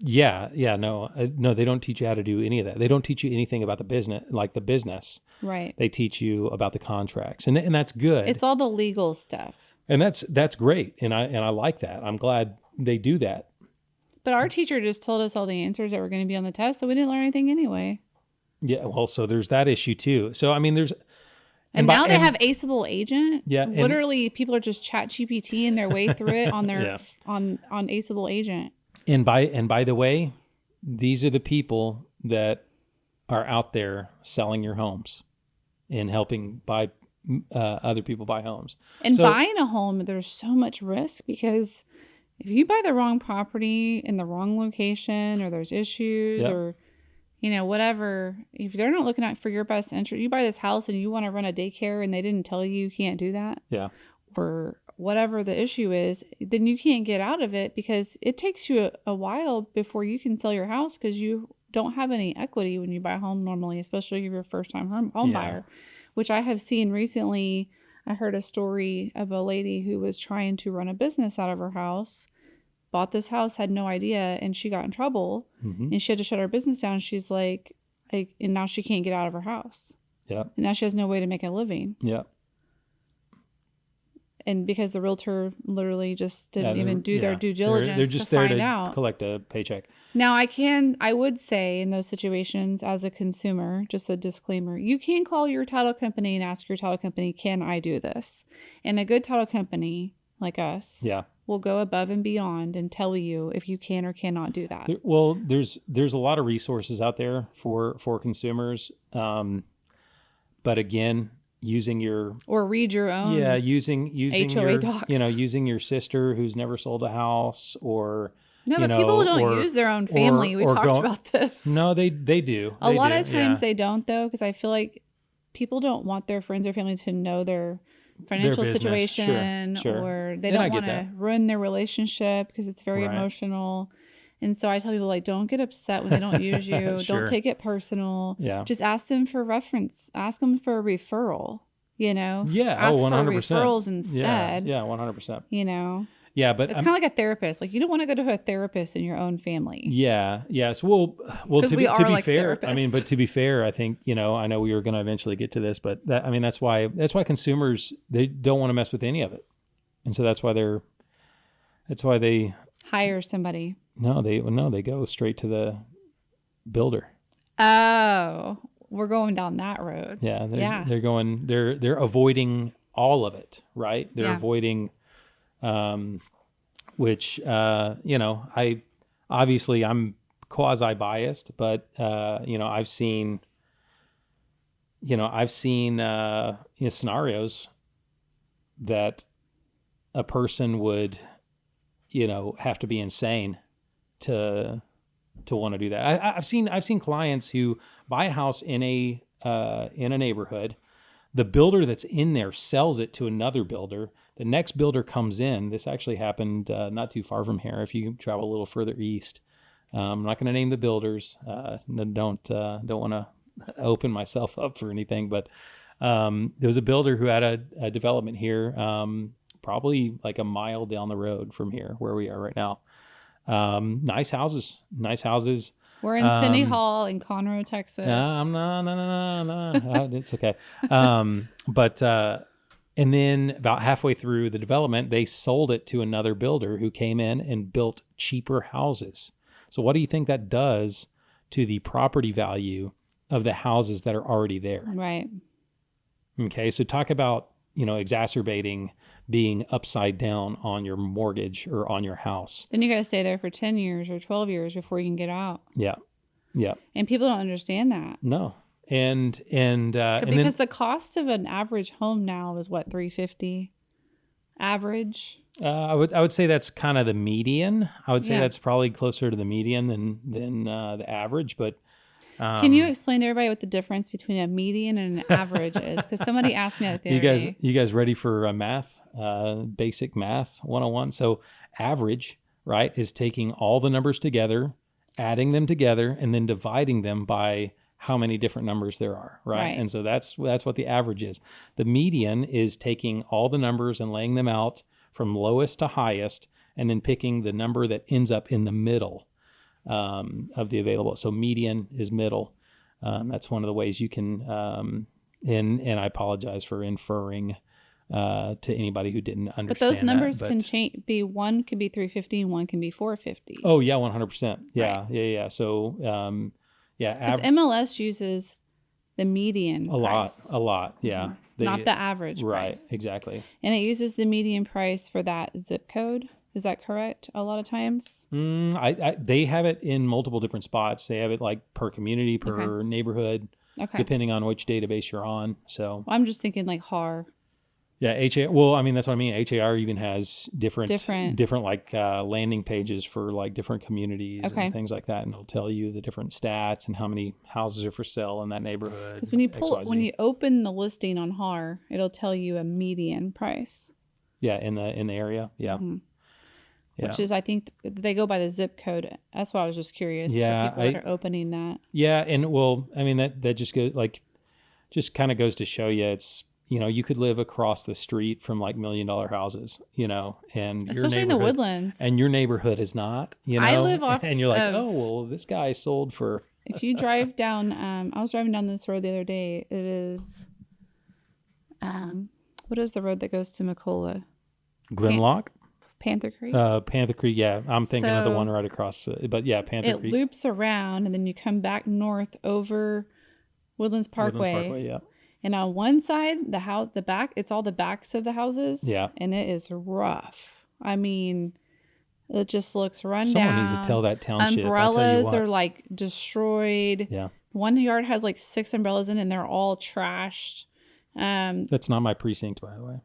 Yeah. No, they don't teach you how to do any of that. They don't teach you anything about the business. Right. They teach you about the contracts, and that's good. It's all the legal stuff. And that's great. And I like that. I'm glad they do that. But our teacher just told us all the answers that were going to be on the test, so we didn't learn anything anyway. Yeah. Well, so there's that issue too. So, I mean, And now they have Aceable Agent. Yeah. Literally, people are just chat GPTing their way through it on their on Aceable Agent. And by the way, these are the people that are out there selling your homes and helping buy other people buy homes. And buying a home, there's so much risk, because if you buy the wrong property in the wrong location, or there's issues, or whatever, if they're not looking out for your best interest, you buy this house and you want to run a daycare and they didn't tell you can't do that. Yeah. Or whatever the issue is, then you can't get out of it, because it takes you a while before you can sell your house, because you don't have any equity when you buy a home normally, especially if you're a first-time home buyer, which I have seen recently. I heard a story of a lady who was trying to run a business out of her house, bought this house, had no idea, and she got in trouble, and she had to shut her business down. She's like, and now she can't get out of her house. Yeah. And now she has no way to make a living. Yeah. And because the realtor literally just didn't even do their due diligence they're just to there find to out. collect a paycheck. Now, I would say in those situations, as a consumer, just a disclaimer, you can call your title company and ask your title company, can I do this? And a good title company like us will go above and beyond and tell you if you can or cannot do that. Well, there's a lot of resources out there for consumers. But again, using your read your own using HOA your docs. Using your sister who's never sold a house, or people don't use their own family. We talked about this. No, they do. A lot of times they don't, though, because I feel like people don't want their friends or family to know their financial situation, or they don't want to ruin their relationship because it's very emotional. And so I tell people, don't get upset when they don't use you. Don't take it personal. Yeah. Just ask them for reference. Ask them for a referral, Yeah. Ask 100%. for referrals instead. Yeah, 100%. Yeah, but it's kind of like a therapist. You don't want to go to a therapist in your own family. Yeah. Yes. Well, to be fair, therapists. But to be fair, I think, I know we were going to eventually get to this, but that's why consumers, they don't want to mess with any of it. And so that's why they hire somebody. No, they go straight to the builder. Oh, we're going down that road. Yeah. They're avoiding all of it, right? They're avoiding, which, I'm quasi biased, but, I've seen scenarios that a person would, have to be insane to want to do that. I've seen clients who buy a house in a neighborhood. The builder that's in there sells it to another builder. The next builder comes in. This actually happened not too far from here. If you travel a little further east, I'm not going to name the builders. Don't want to open myself up for anything. But there was a builder who had a development here, probably like a mile down the road from here, where we are right now. Nice houses. We're in City Hall in Conroe, Texas. No. It's okay. But And then about halfway through the development, they sold it to another builder who came in and built cheaper houses. So what do you think that does to the property value of the houses that are already there? Right. Okay, so talk about, exacerbating being upside down on your mortgage or on your house. Then you got to stay there for 10 years or 12 years before you can get out. Yeah. Yeah. And people don't understand that. No. And because the cost of an average home now is what, $350 average? I would say that's kind of the median. I would say Yeah. that's probably closer to the median than the average. But can you explain to everybody what the difference between a median and an average is? Because somebody asked me that the other day. You guys ready for math? Basic math 101. So average, right, is taking all the numbers together, adding them together, and then dividing them by how many different numbers there are, right? And so that's what the average is. The median is taking all the numbers and laying them out from lowest to highest, and then picking the number that ends up in the middle of the available. So median is middle. That's one of the ways you can, and I apologize for inferring to anybody who didn't understand. But those numbers can change. One could be 350 and one can be 450. Oh yeah, 100%. Yeah, Right. yeah. So because MLS uses the median a price. lot. Yeah, Not the average right, price. Exactly. And it uses the median price for that zip code. Is that correct? A lot of times? They have it in multiple different spots. They have it like per community, per neighborhood, depending on which database you're on. So I'm just thinking like HAR. Yeah, HAR. Well, I mean, that's what I mean. HAR even has different like landing pages for like different communities and things like that, and it'll tell you the different stats and how many houses are for sale in that neighborhood. Because when you open the listing on HAR, it'll tell you a median price. Yeah, in the area. Yeah. Mm-hmm. Yeah. Which is, I think, they go by the zip code. That's why I was just curious. Yeah, for people that are opening that. Yeah, and well, I mean that just goes just kind of goes to show you it's. You could live across the street from like $1 million houses, and especially in the Woodlands, and your neighborhood is not, I live off, and you're like, oh, well, this guy sold for. If you drive down, I was driving down this road the other day. It is, what is the road that goes to McCullough? Glenlock? Panther Creek? Panther Creek, yeah. I'm thinking of the one right across, but yeah, Panther Creek. It loops around, and then you come back north over Woodlands Parkway, yeah. And on one side, the back, it's all the backs of the houses. Yeah. And it is rough. I mean, it just looks run Someone down. needs to tell that township. Umbrellas are like destroyed. Yeah. One yard has like 6 umbrellas in, and they're all trashed. That's not my precinct, by the way.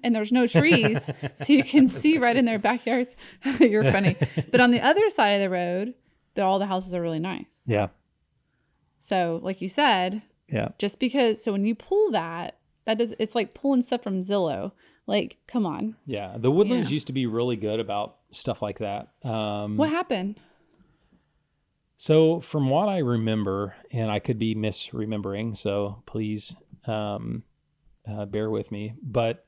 And there's no trees, so you can see right in their backyards. You're funny. But on the other side of the road, all the houses are really nice. Yeah. So, like you said. Yeah. Just because, so when you pull it's like pulling stuff from Zillow. Like, come on. Yeah. The Woodlands used to be really good about stuff like that. What happened? So from what I remember, and I could be misremembering, so please bear with me. But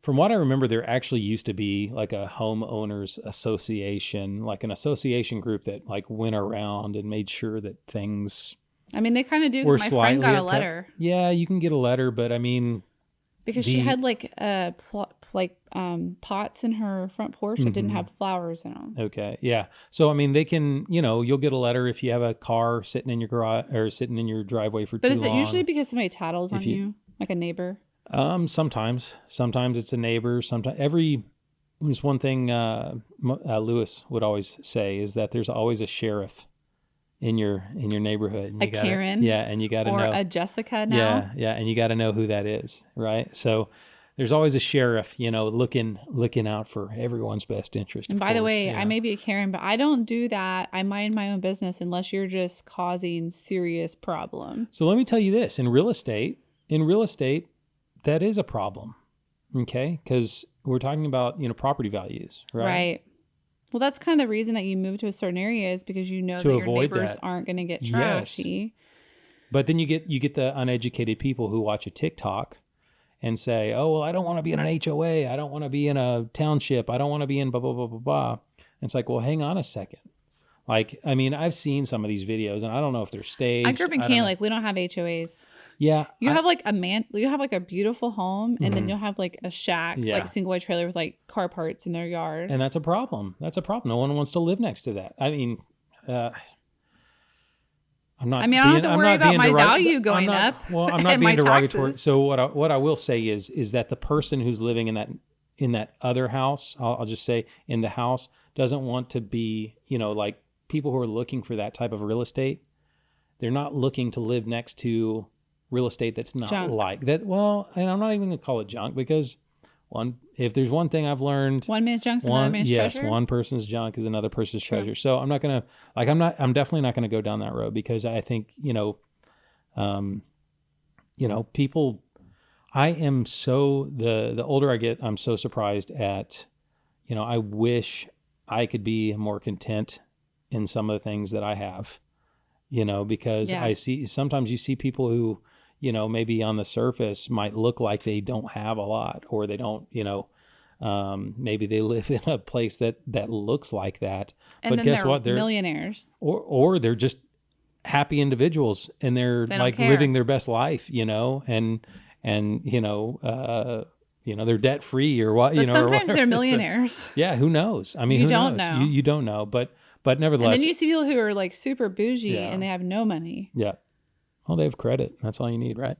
from what I remember, there actually used to be like a homeowners association, like an association group that like went around and made sure that things... I mean, they kind of do, because my friend got a letter. Yeah, you can get a letter, but I mean... Because she had like pots in her front porch that didn't have flowers in them. Okay, yeah. So, I mean, they can, you'll get a letter if you have a car sitting in your garage or sitting in your driveway for too long. But is it usually because somebody tattles on you, like a neighbor? Sometimes it's a neighbor. Sometimes there's one thing Lewis would always say is that there's always a sheriff in your neighborhood. And Karen? Yeah, and you got to know. Or a Jessica now? Yeah, and you got to know who that is, right? So there's always a sheriff, looking out for everyone's best interest. And by the way, I may be a Karen, but I don't do that. I mind my own business unless you're just causing serious problems. So let me tell you this. In real estate, that is a problem, okay? Because we're talking about, property values, right? Right. Well, that's kind of the reason that you move to a certain area is because you know that your neighbors aren't going to get trashy. Yes. But then you get the uneducated people who watch a TikTok and say, oh, well, I don't want to be in an HOA. I don't want to be in a township. I don't want to be in blah, blah, blah, blah, blah. And it's like, well, hang on a second. Like, I mean, I've seen some of these videos and I don't know if they're staged. I grew up in Canada, like we don't have HOAs. Yeah. You have like you have like a beautiful home, and then you'll have like a shack, Yeah. like a single wide trailer with like car parts in their yard. And that's a problem. No one wants to live next to that. I mean, I'm not. I mean, I don't have to worry about my value going up. Well, I'm not and being my derogatory. taxes. So what I will say is that the person who's living in that other house, I'll just say in the house, doesn't want to be, like people who are looking for that type of real estate. They're not looking to live next to real estate that's not junk. like that. Well, and I'm not even going to call it junk because if there's one thing I've learned, one man's junk's another man's treasure. Yes, one person's junk is another person's treasure. So I'm definitely not going to go down that road because I think, people, I am so, the older I get, I'm so surprised at, I wish I could be more content in some of the things that I have, because I see, sometimes you see people who, maybe on the surface might look like they don't have a lot, or they don't, maybe they live in a place that looks like that. And but then guess what? They're millionaires. Or they're just happy individuals and they're like living their best life, and they're debt free or what, But sometimes or whatever. they're millionaires. So, yeah. Who knows? I mean, You who don't knows? know. You don't know, but nevertheless. And then you see people who are like super bougie and they have no money. Yeah. Well, they have credit. That's all you need, right?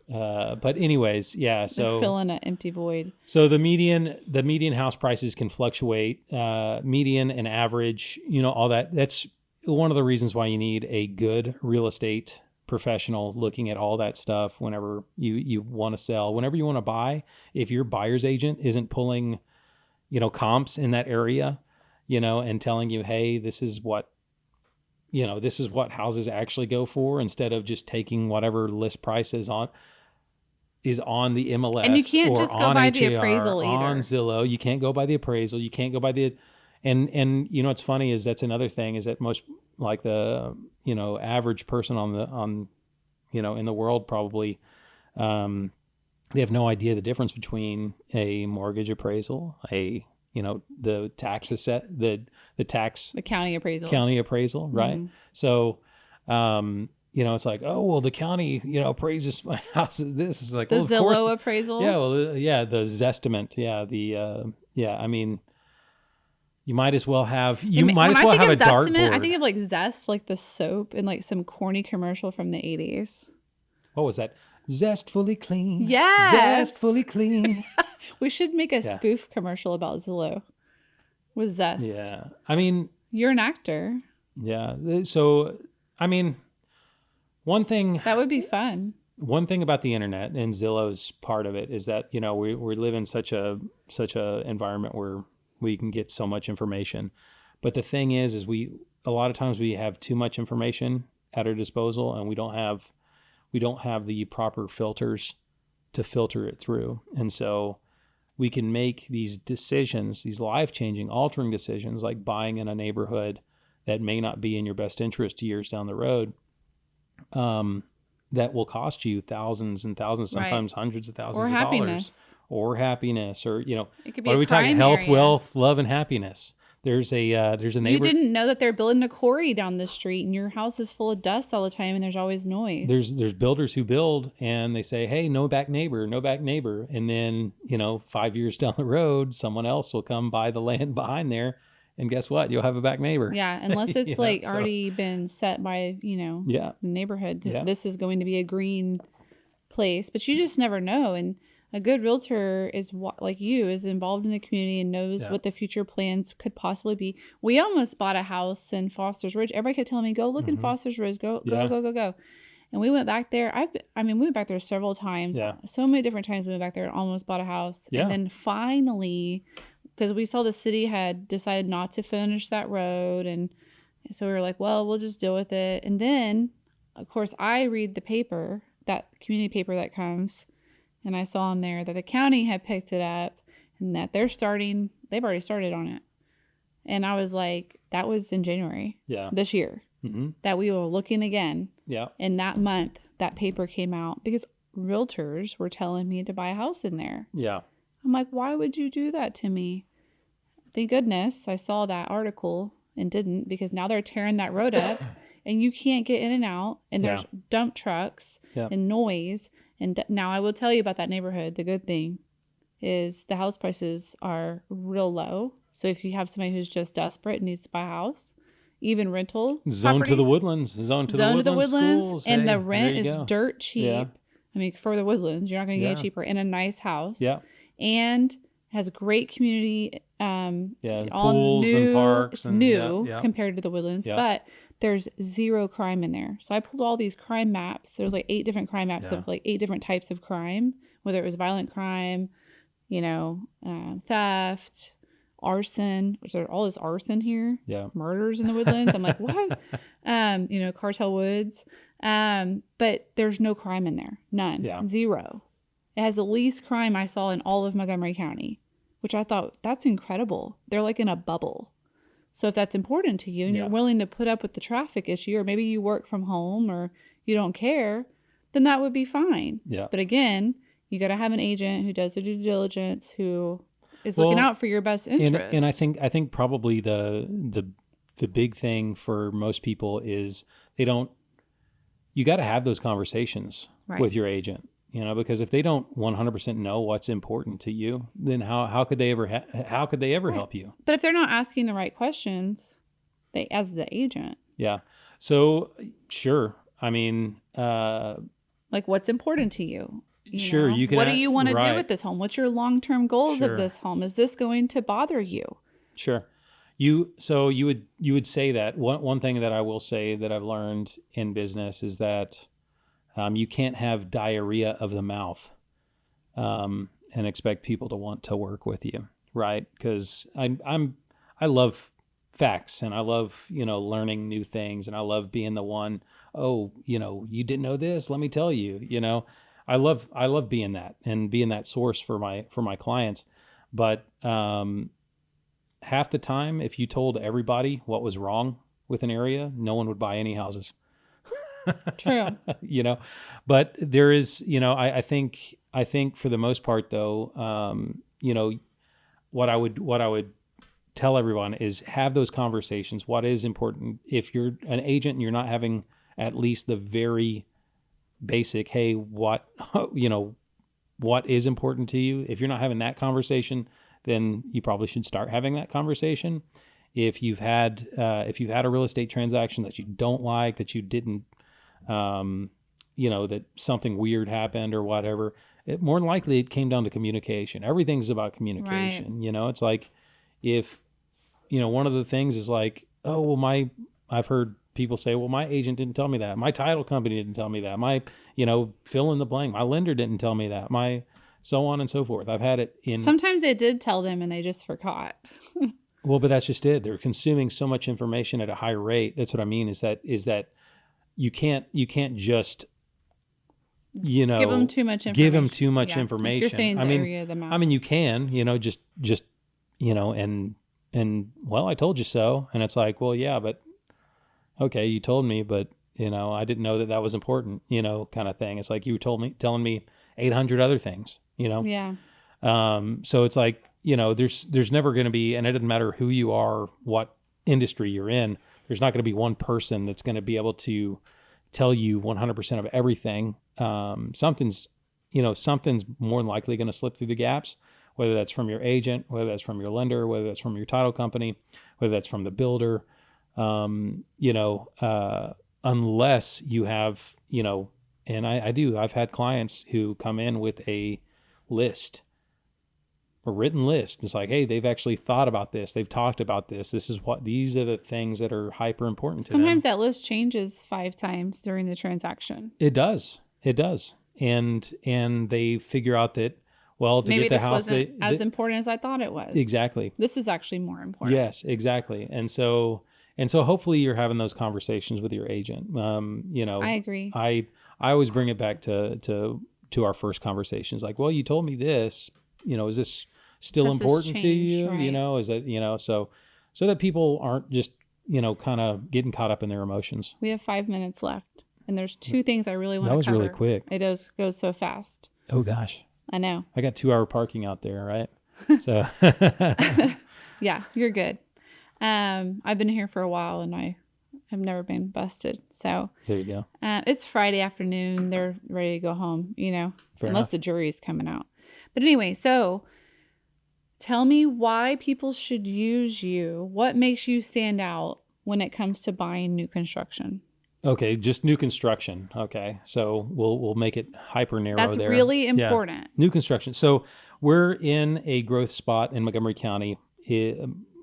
But anyways, yeah. So they're filling an empty void. So the median house prices can fluctuate, median and average, all that. That's one of the reasons why you need a good real estate professional looking at all that stuff whenever you want to sell, whenever you want to buy. If your buyer's agent isn't pulling, comps in that area, and telling you, hey, this is what houses actually go for, instead of just taking whatever list price is on the MLS. And you can't or just go on by HAR, the appraisal either. on Zillow. You can't go by the appraisal. You can't go by the, and what's funny is that's another thing is that most, like the, average person in the world probably, they have no idea the difference between a mortgage appraisal, the tax the county appraisal. Right? Mm-hmm. So, it's like, oh, well, the county, appraises my house. This is like the Zillow of course, appraisal. Yeah. Well, yeah. The Zestimate. Yeah. I mean, you might as well have, have a dartboard. I think of like Zest, like the soap and like some corny commercial from the 80s. What was that? Zestfully clean. Yes. Zestfully clean. We should make a spoof commercial about Zillow with Zest. Yeah. I mean, you're an actor. Yeah. So, I mean, one thing that would be fun. One thing about the internet and Zillow's part of it is that, we live in such a environment where we can get so much information. But the thing is a lot of times we have too much information at our disposal, and we don't have the proper filters to filter it through. And so we can make these decisions, these life-changing, altering decisions, like buying in a neighborhood that may not be in your best interest years down the road, that will cost you thousands and thousands, sometimes hundreds of thousands of dollars. Or happiness, or it could be what are we talking? Health, area. Wealth, love, and happiness. There's a neighbor. You didn't know that they're building a quarry down the street, and your house is full of dust all the time, and there's always noise. There's builders who build, and they say, "Hey, no back neighbor," and then 5 years down the road, someone else will come buy the land behind there, and guess what? You'll have a back neighbor. Yeah, unless it's already been set by the neighborhood. Yeah. This is going to be a green place, but you just never know. And a good realtor is involved in the community and knows what the future plans could possibly be. We almost bought a house in Foster's Ridge. Everybody kept telling me, "Go look in Foster's Ridge. Go." And we went we went back there several times. Yeah. So many different times we went back there and almost bought a house. Yeah. And then finally, because we saw the city had decided not to finish that road, and so we were like, well, we'll just deal with it. And then, of course, I read the paper, that community paper that comes, and I saw in there that the county had picked it up and that they've already started on it. And I was like, that was in January this year, that we were looking again. Yeah. And that month, that paper came out because realtors were telling me to buy a house in there. Yeah. I'm like, why would you do that to me? Thank goodness I saw that article and didn't, because now they're tearing that road up and you can't get in and out, and there's dump trucks and noise. And now I will tell you about that neighborhood. The good thing is the house prices are real low. So if you have somebody who's just desperate and needs to buy a house, even rental zone to the Woodlands, zone to the Woodlands schools, and hey, the rent is go. dirt cheap. Yeah. I mean, for the Woodlands, you're not going to get it cheaper in a nice house. Yeah. And has great community. All pools new, and parks. It's and, new compared to the Woodlands, Yeah. but there's zero crime in there. So I pulled all these crime maps. There's like 8 different crime maps of like 8 different types of crime, whether it was violent crime, theft, arson, which there's all this arson here. Yeah. Murders in the Woodlands. I'm like, what? Cartel Woods. But there's no crime in there. None. Yeah. Zero. It has the least crime I saw in all of Montgomery County, which I thought, that's incredible. They're like in a bubble. So if that's important to you and you're willing to put up with the traffic issue, or maybe you work from home or you don't care, then that would be fine. Yeah. But again, you got to have an agent who does their due diligence, who is looking out for your best interest. And I think probably the big thing for most people is you got to have those conversations with your agent. Because if they don't 100% know what's important to you, then how could they ever help you? But if they're not asking the right questions, as the agent. Yeah. So sure. I mean, like what's important to you? Sure. You can. What do you want to do with this home? What's your long-term goals of this home? Is this going to bother you? Sure. You would say that one thing that I will say that I've learned in business is that you can't have diarrhea of the mouth and expect people to want to work with you, right? Because I love facts and I love learning new things and I love being the one. Oh, you didn't know this? Let me tell you. I love being that and being that source for my clients. But half the time, if you told everybody what was wrong with an area, no one would buy any houses. True. But there is, I think for the most part though, what I would tell everyone is have those conversations. What is important? If you're an agent and you're not having at least the very basic, hey, what is important to you? If you're not having that conversation, then you probably should start having that conversation. If you've had a real estate transaction that you don't like, that you didn't, that something weird happened or whatever, more than likely it came down to communication. Everything's about communication. Right. It's like if, one of the things is like, oh, well, I've heard people say, well, my agent didn't tell me that. My title company didn't tell me that. My, fill in the blank. My lender didn't tell me that. My so on and so forth. I've had it in. Sometimes they did tell them and they just forgot. Well, but that's just it. They're consuming so much information at a high rate. That's what I mean is that you can't just, give them too much information. Give them too much information. You're saying area of the mouth. I mean, you can, just, and well, I told you so. And it's like, well, yeah, but okay, you told me, but I didn't know that was important, kind of thing. It's like you telling me 800 other things, Yeah. So it's like, there's never going to be, and it doesn't matter who you are, what industry you're in, there's not going to be one person that's going to be able to tell you 100% of everything. Something's more than likely going to slip through the gaps, whether that's from your agent, whether that's from your lender, whether that's from your title company, whether that's from the builder, unless you have, and I've had clients who come in with a written list. It's like, hey, they've actually thought about this. They've talked about this. These are the things that are hyper important to them. Sometimes that list changes 5 times during the transaction. It does. And they figure out that, well, to get the house, maybe this wasn't as important as I thought it was. Exactly. This is actually more important. Yes, exactly. And so hopefully you're having those conversations with your agent. I agree. I always bring it back to our first conversations. Like, well, you told me this, is this still important to you? Right. Is that, so that people aren't just, kind of getting caught up in their emotions. We have 5 minutes left and there's 2 things I really want to cover. That was really quick. It goes so fast. Oh gosh. I know. I got 2-hour parking out there, right? So yeah, you're good. I've been here for a while and I have never been busted. So There you go. it's Friday afternoon. They're ready to go home, Fair unless enough. the jury's coming out. But anyway, so tell me why people should use you. What makes you stand out when it comes to buying new construction? Okay, just new construction. Okay, so we'll make it hyper narrow. That's there. really Yeah. important. New construction. So we're in a growth spot in Montgomery County.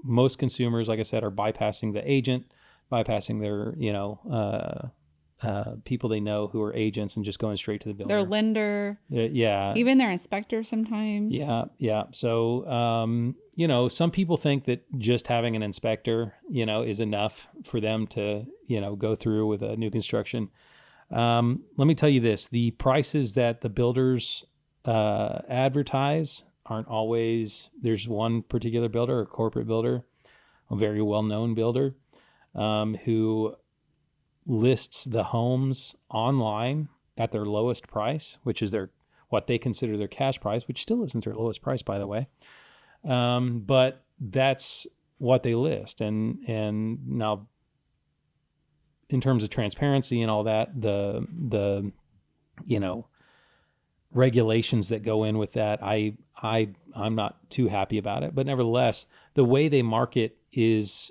Most consumers, like I said, are bypassing the agent, bypassing their people they know who are agents, and just going straight to the builder. Their lender, yeah, even their inspector sometimes. yeah. So some people think that just having an inspector, is enough for them to go through with a new construction. Let me tell you this: the prices that the builders advertise aren't always. There's one particular builder, a corporate builder, a very well-known builder, who lists the homes online at their lowest price, which is what they consider their cash price, which still isn't their lowest price, by the way. But that's what they list. And now, in terms of transparency and all that, the regulations that go in with that, I'm not too happy about it. But nevertheless, the way they market is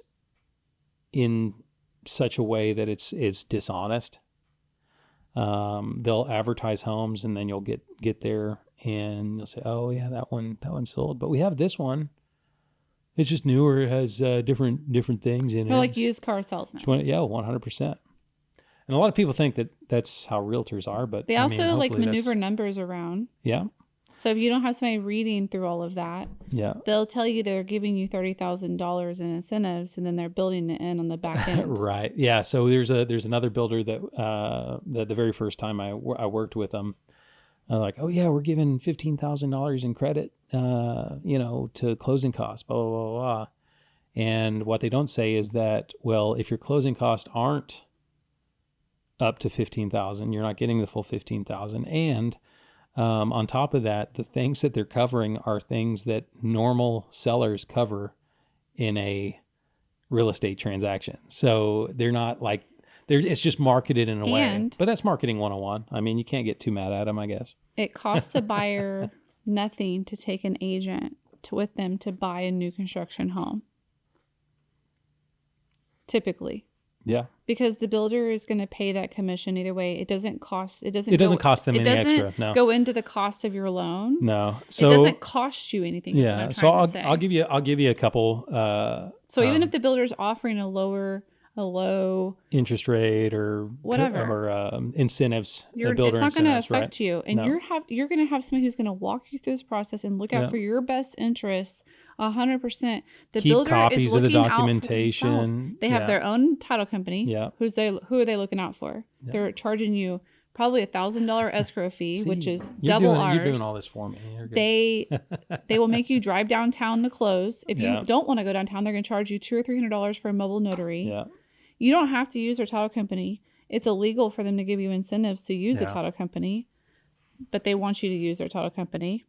in such a way that it's dishonest. They'll advertise homes, and then you'll get there and you'll say, "Oh yeah, that one sold, but we have this one. It's just newer. It has different things in it." They're like used car salesmen. Yeah, 100%. And a lot of people think that that's how realtors are, but They also hopefully maneuver numbers around. Yeah. So if you don't have somebody reading through all of that, Yeah. they'll tell you they're giving you $30,000 in incentives, and then they're building it in on the back end. Right. Yeah. So there's another builder that the very first time I worked with them, like, "Oh yeah, we're giving $15,000 in credit, to closing costs, blah blah blah blah." And what they don't say is that, well, if your closing costs aren't up to $15,000, you're not getting the full $15,000, and on top of that, the things that they're covering are things that normal sellers cover in a real estate transaction. So they're not like it's just marketed in a way. But that's marketing 101. I mean, you can't get too mad at them, I guess. It costs a buyer nothing to take an agent with them to buy a new construction home. Typically. Yeah. Because the builder is going to pay that commission either way. It doesn't cost them any extra. No. Go into the cost of your loan. No. So it doesn't cost you anything. Yeah. So I'll give you a couple. So even if the builder is offering a low interest rate or whatever or incentives, it's not going to affect you, and you're going to have somebody who's going to walk you through this process and look out for your best interests 100%. The Keep builder copies is of the looking documentation. out for themselves. They have their own title company. Yeah. Who are they looking out for? Yeah. They're charging you probably $1,000 escrow fee, which is double ours. You're doing all this for me. They will make you drive downtown to close. If you don't want to go downtown, they're going to charge you $200 or $300 for a mobile notary. Yeah. You don't have to use their title company. It's illegal for them to give you incentives to use a title company, but they want you to use their title company.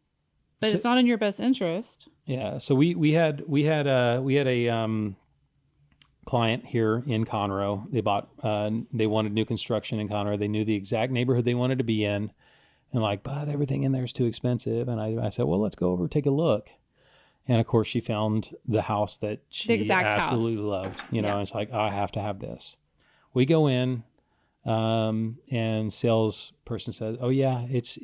But it's not in your best interest. Yeah. So we had a client here in Conroe. They wanted new construction in Conroe. They knew the exact neighborhood they wanted to be in, and but everything in there is too expensive. And I said, well, let's go over, take a look. And of course, she found the house that she absolutely loved. And it's like, I have to have this. We go in, and salesperson says, "Oh yeah, it's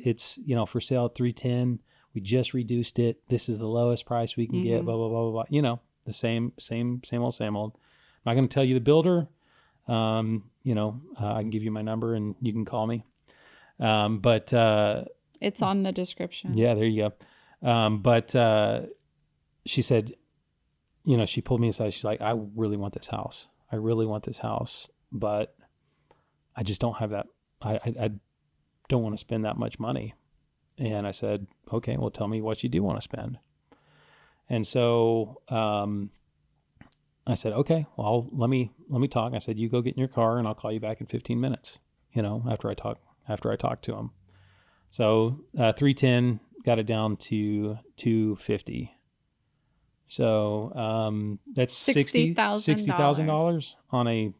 for sale at $310. We just reduced it. This is the lowest price we can get." Blah blah blah blah blah. The same old. I'm not going to tell you the builder. I can give you my number and you can call me. But it's on the description. Yeah, there you go. But she said, she pulled me aside. She's like, "I really want this house. But I just don't have that. I don't want to spend that much money." And I said, "Okay, well, tell me what you do want to spend." And so I said, "Okay, well, let me talk." I said, "You go get in your car, and I'll call you back in 15 minutes." After I talk to him. So 310 got it down to 250. So that's $60,000 on a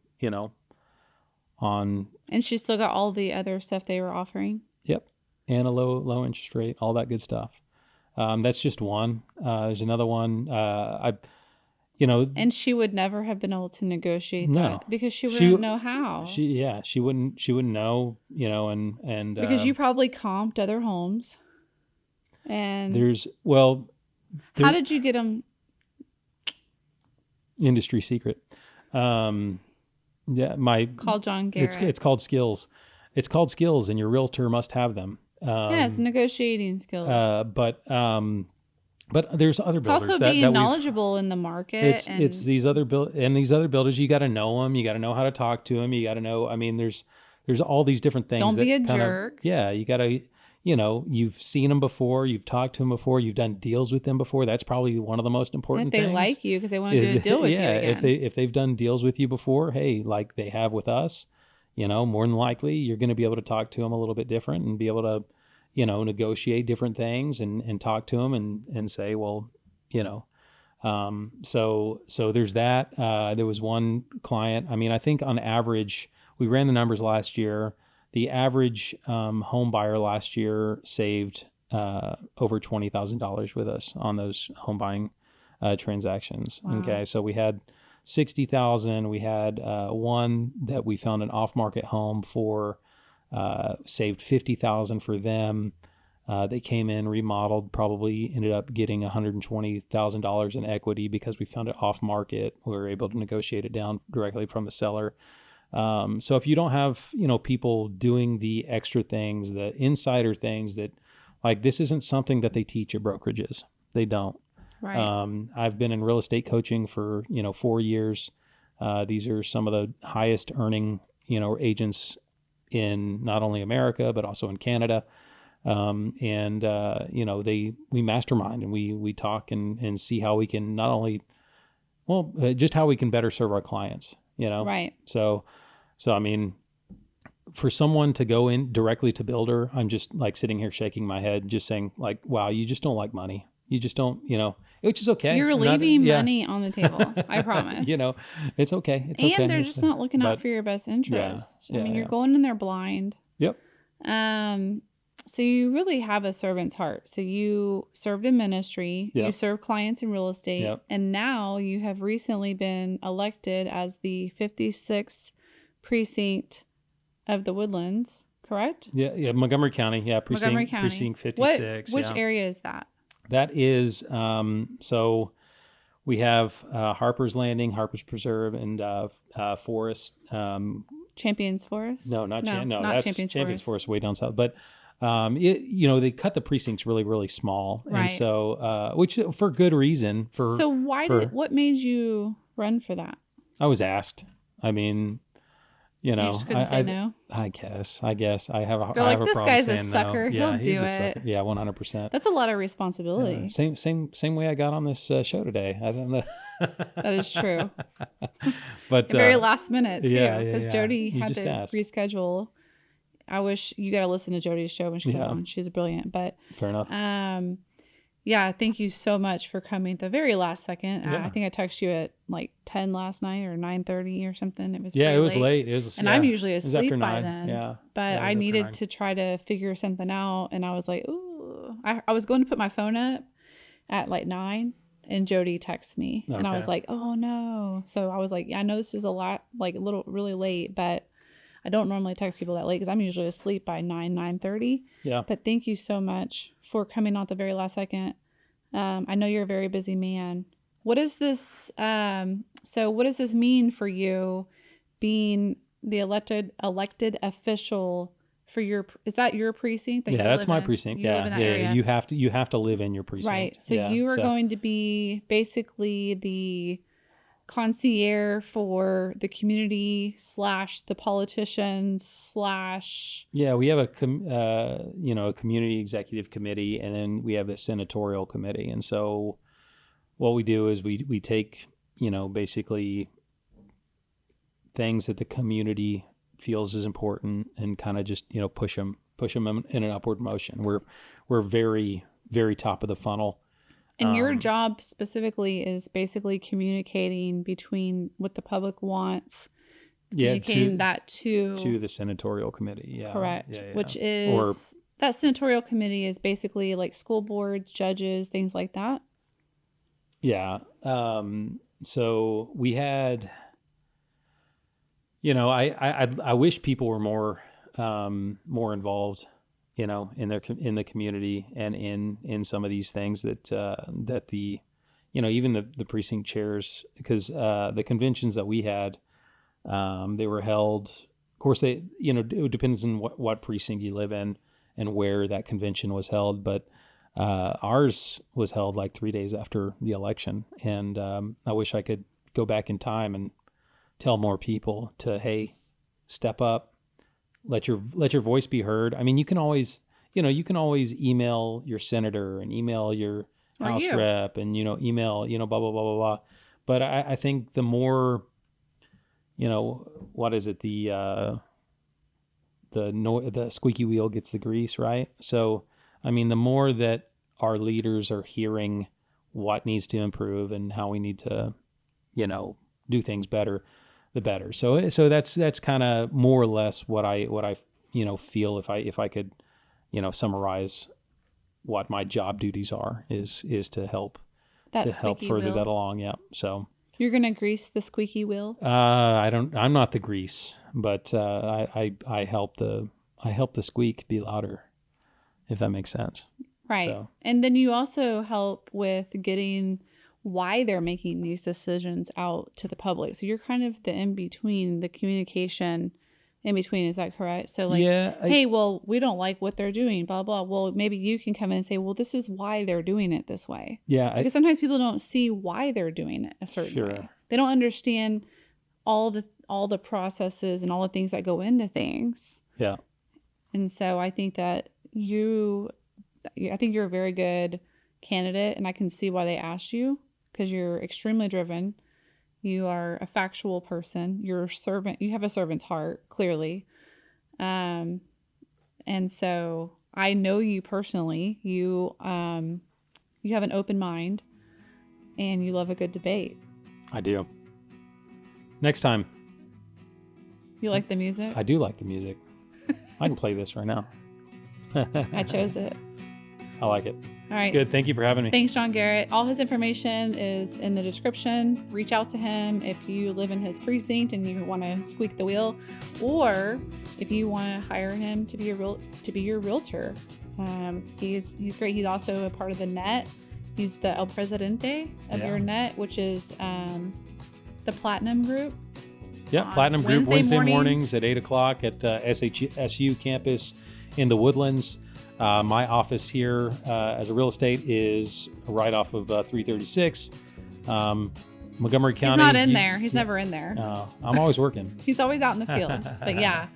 on. And she still got all the other stuff they were offering. Yep. And a low interest rate, all that good stuff. That's just one. There's another one. And she would never have been able to negotiate No. that because she wouldn't know how. She wouldn't know, and because you probably comped other homes. And how did you get them? Industry secret. Call John Garrett. It's called skills. It's called skills, and your realtor must have them. It's negotiating skills. But there's other builders. It's also being knowledgeable in the market. It's these other builders. You got to know them. You got to know how to talk to them. You got to know. I mean, there's all these different things. Don't be a jerk. Yeah, you got to. You've seen them before. You've talked to them before. You've done deals with them before. That's probably one of the most important things. If they like you because they want to do a deal with you again. if they've done deals with you before, hey, like they have with us, more than likely you're going to be able to talk to them a little bit different and be able to, negotiate different things and talk to them and say, well, so there's that. There was one client. I mean, I think on average, we ran the numbers last year. The average home buyer last year saved over $20,000 with us on those home buying transactions. Wow. Okay, so we had $60,000. We had one that we found an off-market home for, saved $50,000 for them. They came in, remodeled, probably ended up getting $120,000 in equity because we found it off-market. We were able to negotiate it down directly from the seller. So if you don't have, people doing the extra things, the insider things that like, this isn't something that they teach at brokerages. They don't. Right. I've been in real estate coaching for, 4 years. These are some of the highest earning, agents in not only America, but also in Canada. We mastermind and we talk and see how we can not only, just how we can better serve our clients, Right. So I mean, for someone to go in directly to builder, I'm just like sitting here shaking my head, just saying like, wow, you just don't like money. You just don't, which is okay. You're leaving money on the table. I promise. It's okay. It's okay. And they're just not looking out for your best interest. I mean, you're going in there blind. Yep. So you really have a servant's heart. So you served in ministry, you served clients in real estate, and now you have recently been elected as the 56th precinct of the Woodlands, correct? Yeah, Montgomery County. Yeah, precinct 56. Which area is that? That is, so we have Harper's Landing, Harper's Preserve, and Forest. Champions Forest? No, that's Champions Forest way down south. But they cut the precincts really, really small, right. And so which for good reason. What made you run for that? I was asked. I mean, you just couldn't say no. I guess I have a. They're I like, have this a guy's a saying sucker. No. He'll do it. Yeah, 100%. That's a lot of responsibility. Same way I got on this show today. I don't know. That is true. But very last minute too, because Jody you had to reschedule. I wish you got to listen to Jody's show when she goes on. She's brilliant. But fair enough. Thank you so much for coming at the very last second. I think I texted you at like 10 last night or 9:30 or something. It was it was late. It was, and I'm usually asleep by then. Yeah, but I needed to try to figure something out, and I was like, ooh, I was going to put my phone up at like 9, and Jody texted me, and I was like, oh no. So I was like, I know this is a lot, like a little really late, but I don't normally text people that late because I'm usually asleep by 9:30. Yeah. But thank you so much for coming on at the very last second. I know you're a very busy man. What is this? So what does this mean for you being the elected official for your, is that your precinct? That that's my precinct. You live in that area? You have to live in your precinct. Right. So you are going to be basically the concierge for the community / the politicians / we have a community executive committee, and then we have the senatorial committee. And so what we do is we take basically things that the community feels is important and kind of just push them in an upward motion. We're very, very top of the funnel. And your job specifically is basically communicating between what the public wants, communicating that to the senatorial committee. Yeah. correct. Yeah. Which is that senatorial committee is basically like school boards, judges, things like that. Yeah. So we had, I wish people were more involved, in the community and in some of these things that the, even the precinct chairs, because the conventions that we had, they were held, of course it depends on what precinct you live in and where that convention was held. But ours was held like 3 days after the election. And I wish I could go back in time and tell more people to, hey, step up, let your voice be heard. I mean, you can always email your senator and email your House rep and, email, blah, blah, blah, blah, blah. But I think the more, what is it? The squeaky wheel gets the grease, right? So, I mean, the more that our leaders are hearing what needs to improve and how we need to, do things better, the better. So that's kind of more or less what I feel if I could, summarize what my job duties are is to help further that along. Yeah. So you're going to grease the squeaky wheel. I'm not the grease, but I help the squeak be louder, if that makes sense. Right. So. And then you also help with getting why they're making these decisions out to the public. So you're kind of the in-between, the communication in between. Is that correct? So like, hey, well, we don't like what they're doing, blah, blah. Well, maybe you can come in and say, well, this is why they're doing it this way. Yeah. Because sometimes people don't see why they're doing it a certain way. They don't understand all the processes and all the things that go into things. Yeah. And so I think that you're a very good candidate, and I can see why they asked you, because you're extremely driven. You are a factual person. You're a servant. You have a servant's heart, clearly. And so I know you personally. You have an open mind, and you love a good debate. I do. Next time. You like the music? I do like the music. I can play this right now. I chose it. I like it. All right. Good. Thank you for having me. Thanks, John Garrett. All his information is in the description. Reach out to him if you live in his precinct and you want to squeak the wheel, or if you want to hire him to be your realtor. He's great. He's also a part of the net. He's the El Presidente of your net, which is the Platinum Group. Yeah, Platinum Group, Wednesday mornings at 8 o'clock at SU campus in the Woodlands. My office here as a real estate is right off of 336. Montgomery County. He's not in there. He's never in there. I'm always working. He's always out in the field. But yeah,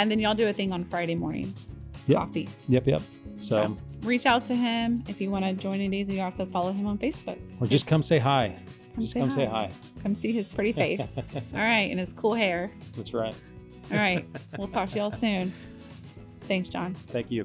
and then y'all do a thing on Friday mornings. Yep. Coffee. Yep. So reach out to him if you want to join in these. You also follow him on Facebook. Or just come say hi. Come say hi. Come see his pretty face. All right, and his cool hair. That's right. All right. We'll talk to y'all soon. Thanks, John. Thank you.